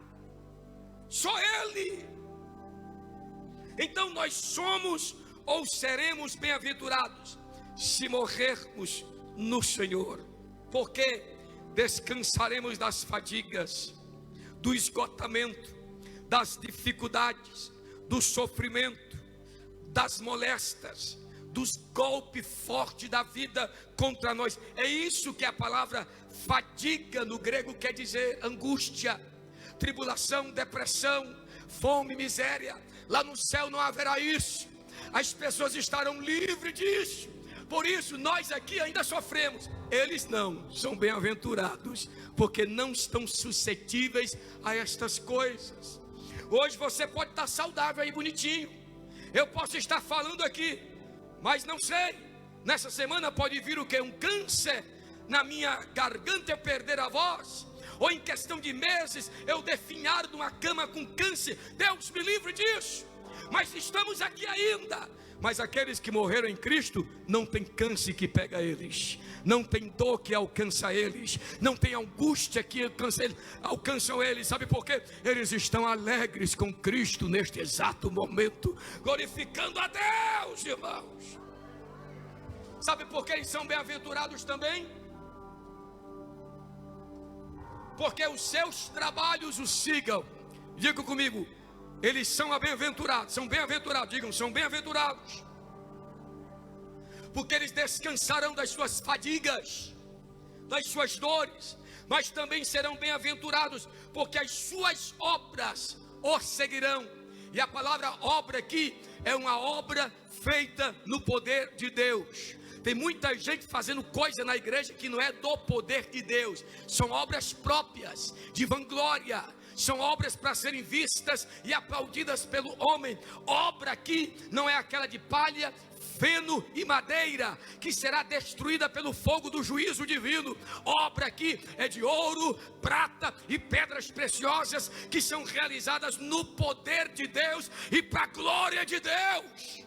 Só Ele. Então nós somos ou seremos bem-aventurados se morrermos no Senhor, porque descansaremos das fadigas, do esgotamento, das dificuldades, do sofrimento, das molestas, dos golpes fortes da vida contra nós. É isso que a palavra fadiga no grego quer dizer: angústia, tribulação, depressão, fome, miséria. Lá no céu não haverá isso, as pessoas estarão livres disso. Por isso nós aqui ainda sofremos, eles não, são bem-aventurados, porque não estão suscetíveis a estas coisas. Hoje você pode estar saudável aí, bonitinho, eu posso estar falando aqui, mas não sei, nessa semana pode vir o que? Um câncer na minha garganta, eu perder a voz, ou em questão de meses eu definhar numa cama com câncer. Deus me livre disso, mas estamos aqui ainda. Mas aqueles que morreram em Cristo, não tem câncer que pega eles, não tem dor que alcança eles, não tem angústia que alcançam eles. Sabe por quê? Eles estão alegres com Cristo neste exato momento, glorificando a Deus, irmãos. Sabe por que eles são bem-aventurados também? Porque os seus trabalhos os sigam. Diga comigo: eles são bem-aventurados, digam, são bem-aventurados, porque eles descansarão das suas fadigas, das suas dores, mas também serão bem-aventurados, porque as suas obras os seguirão. E a palavra obra aqui é uma obra feita no poder de Deus. Tem muita gente fazendo coisa na igreja que não é do poder de Deus, são obras próprias, de vanglória, são obras para serem vistas e aplaudidas pelo homem. Obra aqui não é aquela de palha, feno e madeira, que será destruída pelo fogo do juízo divino. Obra aqui é de ouro, prata e pedras preciosas, que são realizadas no poder de Deus e para a glória de Deus.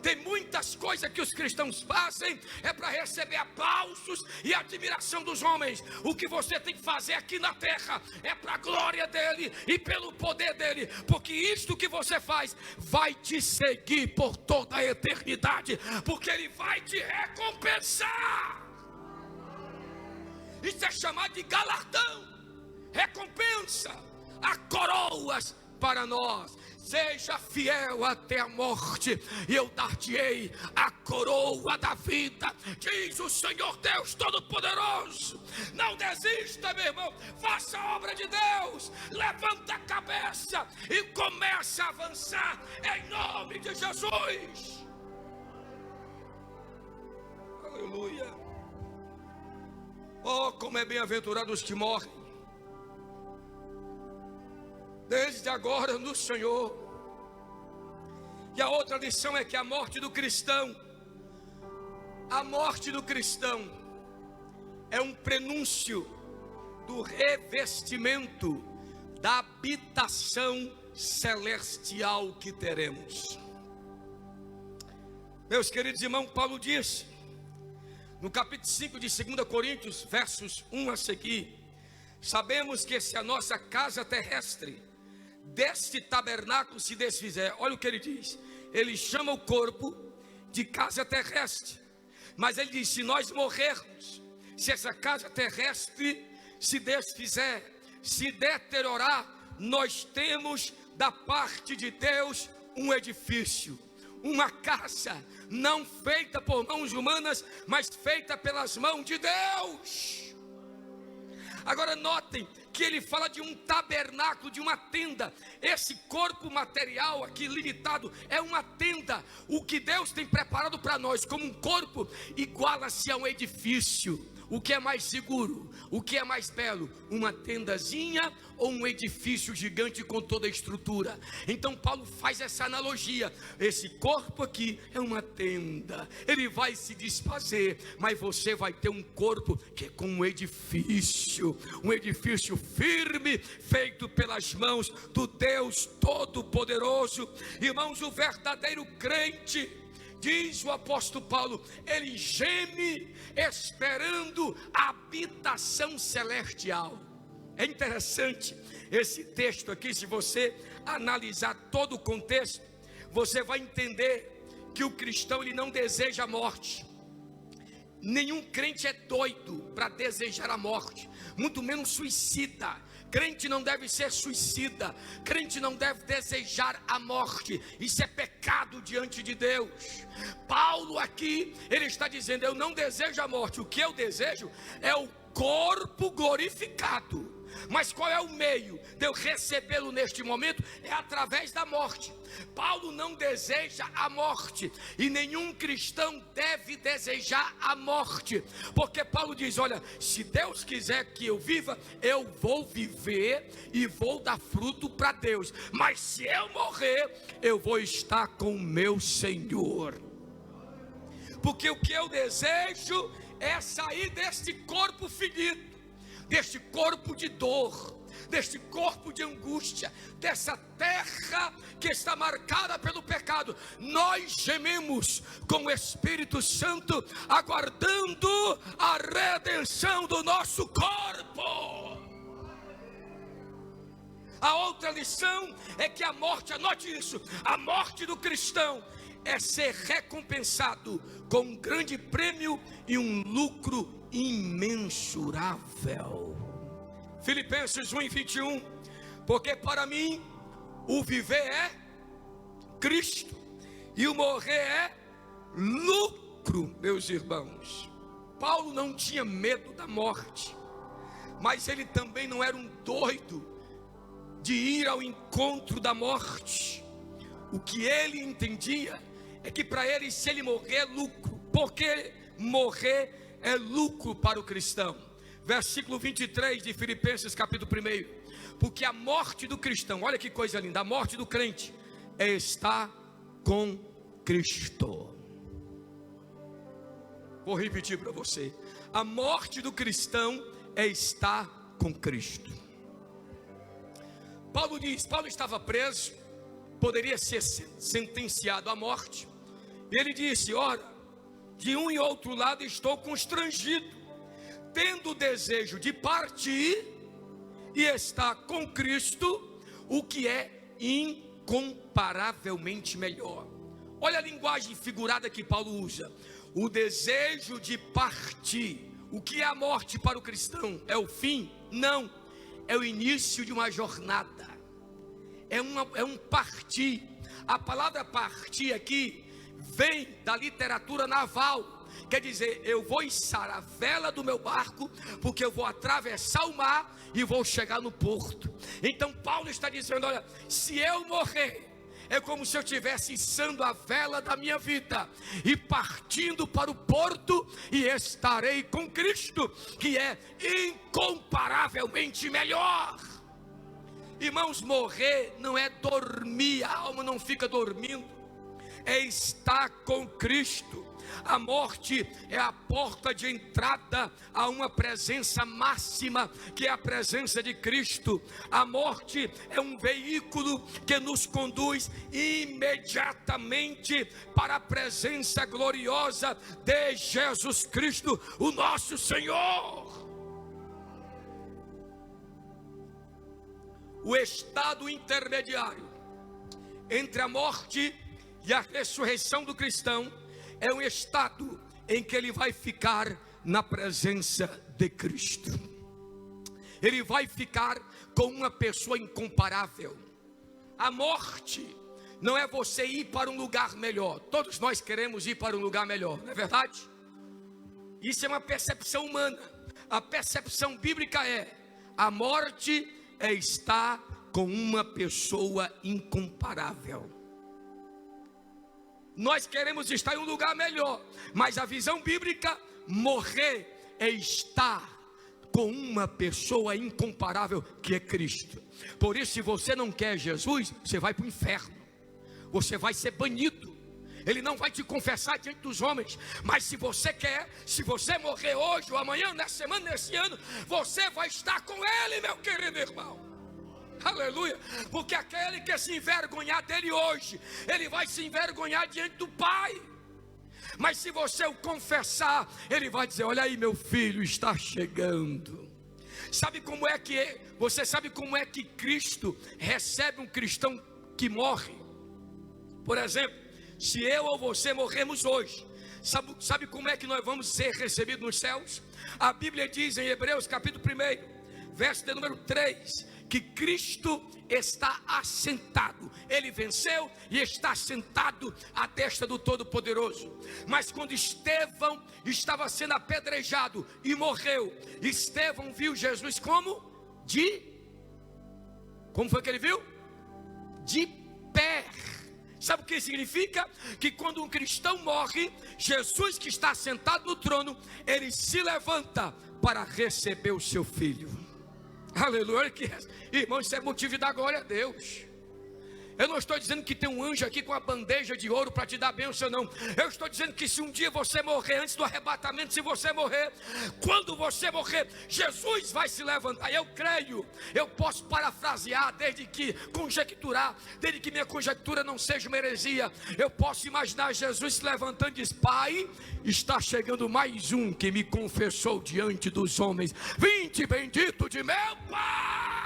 Tem muitas coisas que os cristãos fazem é para receber aplausos e admiração dos homens. O que você tem que fazer aqui na terra é para a glória dele e pelo poder dele, porque isto que você faz vai te seguir por toda a eternidade, porque ele vai te recompensar. Isso é chamado de galardão, recompensa. Há coroas para nós. Seja fiel até a morte, e eu dar-te-ei a coroa da vida, diz o Senhor Deus Todo-Poderoso. Não desista, meu irmão, faça a obra de Deus, levanta a cabeça e começa a avançar, em nome de Jesus. Aleluia. Oh, como é bem-aventurado os que morrem desde agora no Senhor. E a outra lição é que a morte do cristão é um prenúncio do revestimento da habitação celestial que teremos. Meus queridos irmãos, Paulo disse no capítulo 5 de 2 Coríntios, versos 1 a seguir: sabemos que se a nossa casa terrestre deste tabernáculo se desfizer, olha o que ele diz, ele chama o corpo de casa terrestre, mas ele diz: se nós morrermos, se essa casa terrestre se desfizer, se deteriorar, nós temos da parte de Deus um edifício, uma casa, não feita por mãos humanas, mas feita pelas mãos de Deus. Agora notem que ele fala de um tabernáculo, de uma tenda. Esse corpo material aqui limitado é uma tenda. O que Deus tem preparado para nós como um corpo iguala-se a um edifício. O que é mais seguro? O que é mais belo? Uma tendazinha ou um edifício gigante com toda a estrutura? Então Paulo faz essa analogia. Esse corpo aqui é uma tenda, ele vai se desfazer, mas você vai ter um corpo que é como um edifício firme, feito pelas mãos do Deus Todo-Poderoso. Irmãos, o verdadeiro crente, diz o apóstolo Paulo, ele geme esperando a habitação celestial. É interessante esse texto aqui. Se você analisar todo o contexto, você vai entender que o cristão ele não deseja a morte. Nenhum crente é doido para desejar a morte, muito menos suicida, Crente não deve ser suicida, crente não deve desejar a morte, isso é pecado diante de Deus. Paulo aqui, ele está dizendo: eu não desejo a morte, o que eu desejo é o corpo glorificado. Mas qual é o meio de eu recebê-lo neste momento? É através da morte. Paulo não deseja a morte, e nenhum cristão deve desejar a morte, porque Paulo diz: olha, se Deus quiser que eu viva, eu vou viver e vou dar fruto para Deus, mas se eu morrer, eu vou estar com o meu Senhor. Porque o que eu desejo é sair deste corpo ferido, deste corpo de dor, deste corpo de angústia, dessa terra que está marcada pelo pecado. Nós gememos com o Espírito Santo, aguardando a redenção do nosso corpo. A outra lição é que a morte, anote isso, a morte do cristão é ser recompensado com um grande prêmio e um lucro imensurável. Filipenses 1:21, porque para mim o viver é Cristo e o morrer é lucro, meus irmãos. Paulo não tinha medo da morte, mas ele também não era um doido de ir ao encontro da morte. O que ele entendia é que para ele, se ele morrer, é lucro, porque morrer é lucro para o cristão. Versículo 23 de Filipenses capítulo 1, porque a morte do cristão, olha que coisa linda, a morte do crente é estar com Cristo. Vou repetir para você: a morte do cristão é estar com Cristo. Paulo diz, Paulo estava preso, poderia ser sentenciado à morte, e ele disse: ora, de um e outro lado estou constrangido, tendo o desejo de partir e estar com Cristo, o que é incomparavelmente melhor. Olha a linguagem figurada que Paulo usa: o desejo de partir. O que é a morte para o cristão? É o fim? Não, é o início de uma jornada, é um partir. A palavra partir aqui vem da literatura naval, quer dizer, eu vou içar a vela do meu barco, porque eu vou atravessar o mar e vou chegar no porto. Então Paulo está dizendo: olha, se eu morrer, é como se eu estivesse içando a vela da minha vida e partindo para o porto, e estarei com Cristo, que é incomparavelmente melhor. Irmãos, morrer não é dormir, a alma não fica dormindo, é estar com Cristo. A morte é a porta de entrada a uma presença máxima, que é a presença de Cristo. A morte é um veículo que nos conduz imediatamente para a presença gloriosa de Jesus Cristo, o nosso Senhor. O estado intermediário entre a morte e a ressurreição do cristão é um estado em que ele vai ficar na presença de Cristo. Ele vai ficar com uma pessoa incomparável. A morte não é você ir para um lugar melhor. Todos nós queremos ir para um lugar melhor, não é verdade? Isso é uma percepção humana. A percepção bíblica é: a morte é estar com uma pessoa incomparável. Nós queremos estar em um lugar melhor, mas a visão bíblica, morrer é estar com uma pessoa incomparável, que é Cristo. Por isso, se você não quer Jesus, você vai para o inferno, você vai ser banido. Ele não vai te confessar diante dos homens. Mas se você quer, se você morrer hoje ou amanhã, nessa semana, nesse ano, você vai estar com Ele, meu querido irmão. Aleluia. Porque aquele que se envergonhar dele hoje, ele vai se envergonhar diante do Pai. Mas se você o confessar, ele vai dizer: olha aí, meu filho está chegando. Sabe como é que é? Você sabe como é que Cristo recebe um cristão que morre? Por exemplo, se eu ou você morremos hoje, sabe como é que nós vamos ser recebidos nos céus? A Bíblia diz em Hebreus capítulo 1, verso de número 3, que Cristo está assentado, ele venceu e está sentado à destra do Todo-Poderoso. Mas quando Estevão estava sendo apedrejado e morreu, Estevão viu Jesus como foi que ele viu? De pé. Sabe o que significa? Que quando um cristão morre, Jesus que está sentado no trono, ele se levanta para receber o seu filho. Aleluia, irmão, isso é motivo de dar glória a Deus. Eu não estou dizendo que tem um anjo aqui com a bandeja de ouro para te dar bênção, não. Eu estou dizendo que se um dia você morrer, antes do arrebatamento, se você morrer, quando você morrer, Jesus vai se levantar. Eu creio, eu posso parafrasear, conjecturar, desde que minha conjectura não seja uma heresia. Eu posso imaginar Jesus se levantando e diz: Pai, está chegando mais um que me confessou diante dos homens. Vinde bendito de meu Pai.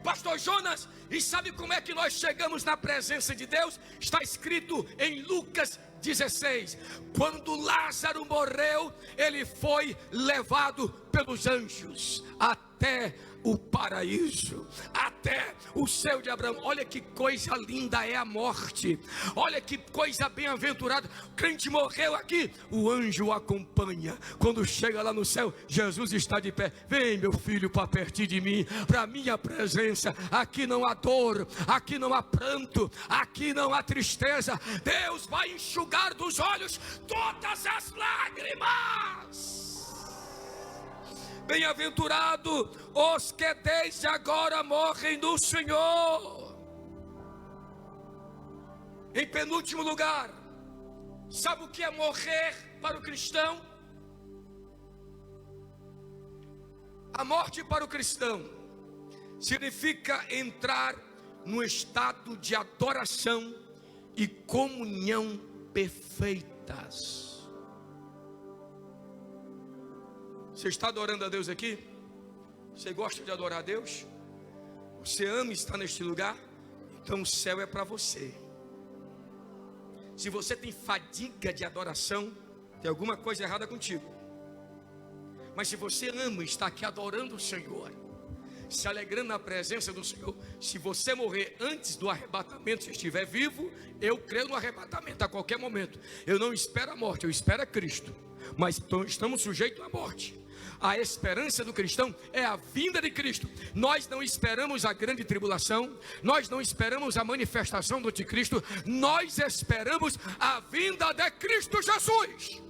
Pastor Jonas, e sabe como é que nós chegamos na presença de Deus? Está escrito em Lucas 16: quando Lázaro morreu, ele foi levado pelos anjos até o paraíso, até o céu de Abraão. Olha que coisa linda é a morte, olha que coisa bem-aventurada. O crente morreu aqui, o anjo o acompanha. Quando chega lá no céu, Jesus está de pé: vem meu filho para perto de mim, para a minha presença. Aqui não há dor, aqui não há pranto, aqui não há tristeza. Deus vai enxugar dos olhos todas as lágrimas. Bem-aventurado os que desde agora morrem no Senhor. Em penúltimo lugar, sabe o que é morrer para o cristão? A morte para o cristão significa entrar no estado de adoração e comunhão perfeitas. Você está adorando a Deus aqui? Você gosta de adorar a Deus? Você ama estar neste lugar? Então o céu é para você. Se você tem fadiga de adoração, tem alguma coisa errada contigo. Mas se você ama estar aqui adorando o Senhor, se alegrando na presença do Senhor, se você morrer antes do arrebatamento, se estiver vivo, eu creio no arrebatamento a qualquer momento. Eu não espero a morte, eu espero a Cristo. Mas estamos sujeitos à morte. A esperança do cristão é a vinda de Cristo. Nós não esperamos a grande tribulação, nós não esperamos a manifestação do anticristo, nós esperamos a vinda de Cristo Jesus.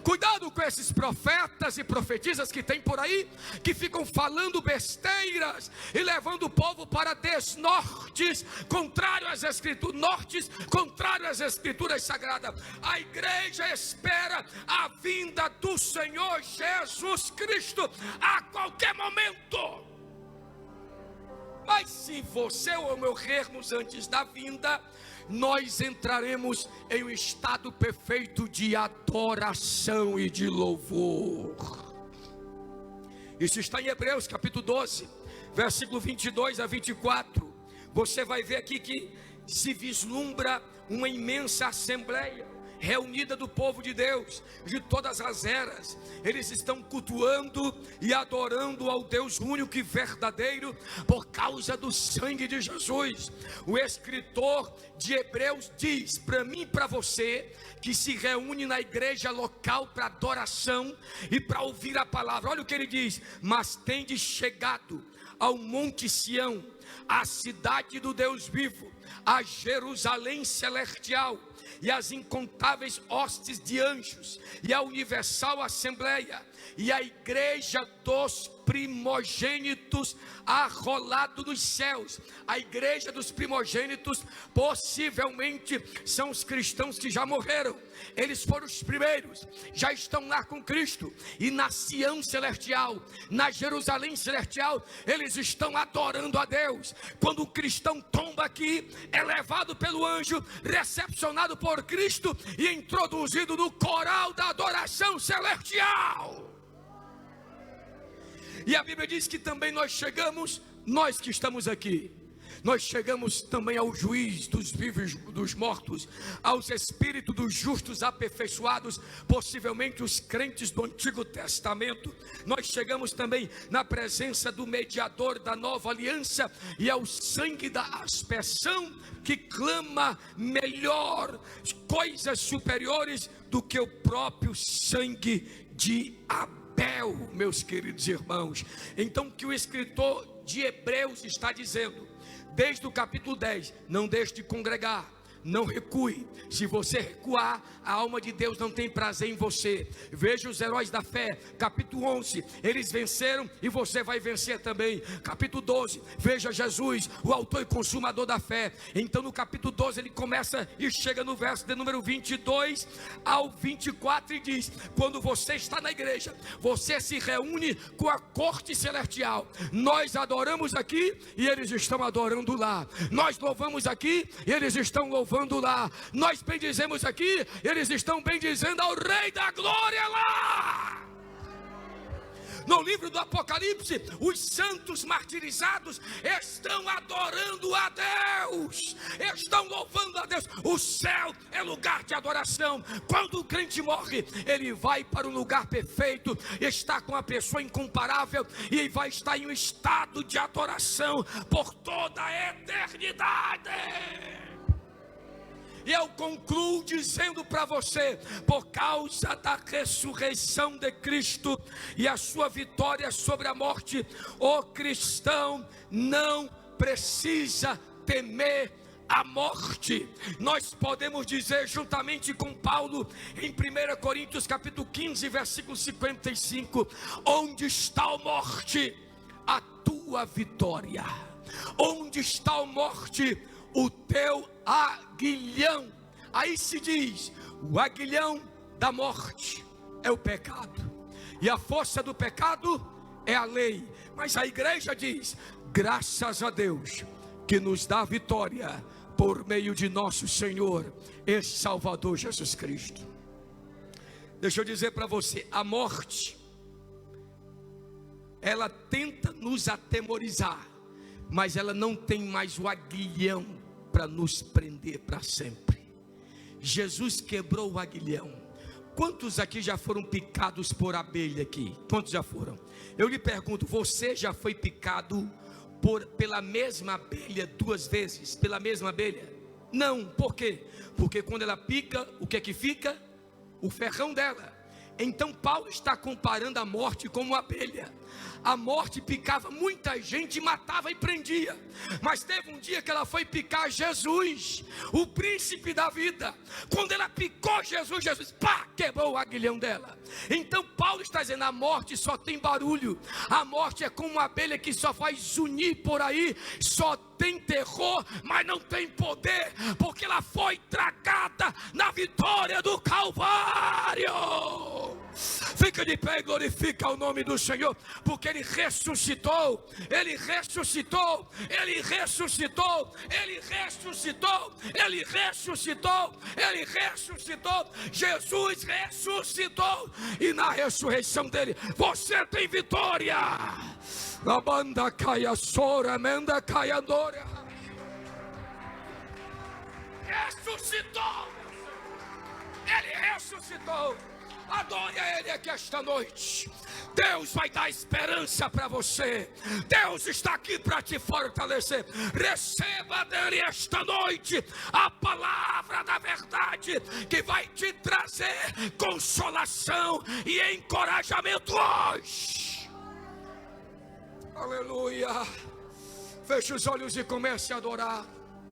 Cuidado com esses profetas e profetisas que tem por aí, que ficam falando besteiras e levando o povo para desnortes, contrário às escrituras, nortes contrário às escrituras sagradas. A igreja espera a vinda do Senhor Jesus Cristo a qualquer momento. Mas se você ou eu morrermos antes da vinda, nós entraremos em um estado perfeito de adoração e de louvor. Isso está em Hebreus capítulo 12, versículo 22 a 24. Você vai ver aqui que se vislumbra uma imensa assembleia reunida do povo de Deus, de todas as eras. Eles estão cultuando e adorando ao Deus único e verdadeiro, por causa do sangue de Jesus. O escritor de Hebreus diz para mim e para você, que se reúne na igreja local para adoração e para ouvir a palavra. Olha o que ele diz: mas tendes chegado ao monte Sião, à cidade do Deus vivo, a Jerusalém celestial, e as incontáveis hostes de anjos, e a universal assembleia, e a igreja dos primogênitos arrolado nos céus. A igreja dos primogênitos possivelmente são os cristãos que já morreram. Eles foram os primeiros, já estão lá com Cristo. E na Sião celestial, na Jerusalém celestial, eles estão adorando a Deus. Quando o cristão tomba aqui, é levado pelo anjo, recepcionado por Cristo e introduzido no coral da adoração celestial. E a Bíblia diz que também nós chegamos, nós que estamos aqui, nós chegamos também ao juiz dos vivos e dos mortos, aos espíritos dos justos aperfeiçoados, possivelmente os crentes do Antigo Testamento. Nós chegamos também na presença do mediador da nova aliança e ao sangue da aspersão, que clama melhor, coisas superiores do que o próprio sangue de Abel, meus queridos irmãos. Então, o que o escritor de Hebreus está dizendo, desde o capítulo 10, não deixe de congregar, não recue. Se você recuar, a alma de Deus não tem prazer em você. Veja os heróis da fé, capítulo 11, eles venceram e você vai vencer também. Capítulo 12, veja Jesus, o autor e consumador da fé. Então no capítulo 12 ele começa e chega no verso de número 22 ao 24 e diz: quando você está na igreja, você se reúne com a corte celestial. Nós adoramos aqui e eles estão adorando lá. Nós louvamos aqui e eles estão louvando lá. Nós bendizemos aqui, eles estão bendizendo ao Rei da Glória lá. No livro do Apocalipse, os santos martirizados estão adorando a Deus, estão louvando a Deus. O céu é lugar de adoração. Quando o crente morre, ele vai para um lugar perfeito, está com a pessoa incomparável e vai estar em um estado de adoração por toda a eternidade. E eu concluo dizendo para você, por causa da ressurreição de Cristo e a sua vitória sobre a morte, o cristão não precisa temer a morte. Nós podemos dizer juntamente com Paulo em 1 Coríntios capítulo 15, versículo 55, onde está a morte, a tua vitória? Onde está a morte, o teu aguilhão? Aí se diz, o aguilhão da morte é o pecado, e a força do pecado é a lei. Mas a igreja diz, graças a Deus que nos dá vitória por meio de nosso Senhor e Salvador Jesus Cristo. Deixa eu dizer para você, a morte, ela tenta nos atemorizar, mas ela não tem mais o aguilhão para nos prender para sempre. Jesus quebrou o aguilhão. Quantos aqui já foram picados por abelha aqui? Quantos já foram? Eu lhe pergunto, você já foi picado pela mesma abelha 2 vezes? Pela mesma abelha? Não, por quê? Porque quando ela pica, o que é que fica? O ferrão dela. Então Paulo está comparando a morte com uma abelha. A morte picava muita gente, matava e prendia. Mas teve um dia que ela foi picar Jesus, o príncipe da vida. Quando ela picou Jesus, pá, quebrou o aguilhão dela. Então Paulo está dizendo, a morte só tem barulho. A morte é como uma abelha que só faz zunir por aí, só tem terror, mas não tem poder, porque ela foi tragada na vitória do Calvário. Fica de pé e glorifica o nome do Senhor, porque Ele ressuscitou, Ele ressuscitou, Ele ressuscitou, Ele ressuscitou, Ele ressuscitou, Ele ressuscitou. Jesus ressuscitou, e na ressurreição dele você tem vitória. A banda caia sora, menda caia dora. Ressuscitou, Ele ressuscitou. Adore a Ele aqui esta noite. Deus vai dar esperança para você. Deus está aqui para te fortalecer. Receba dele esta noite a palavra da verdade, que vai te trazer consolação e encorajamento hoje. Aleluia. Feche os olhos e comece a adorar.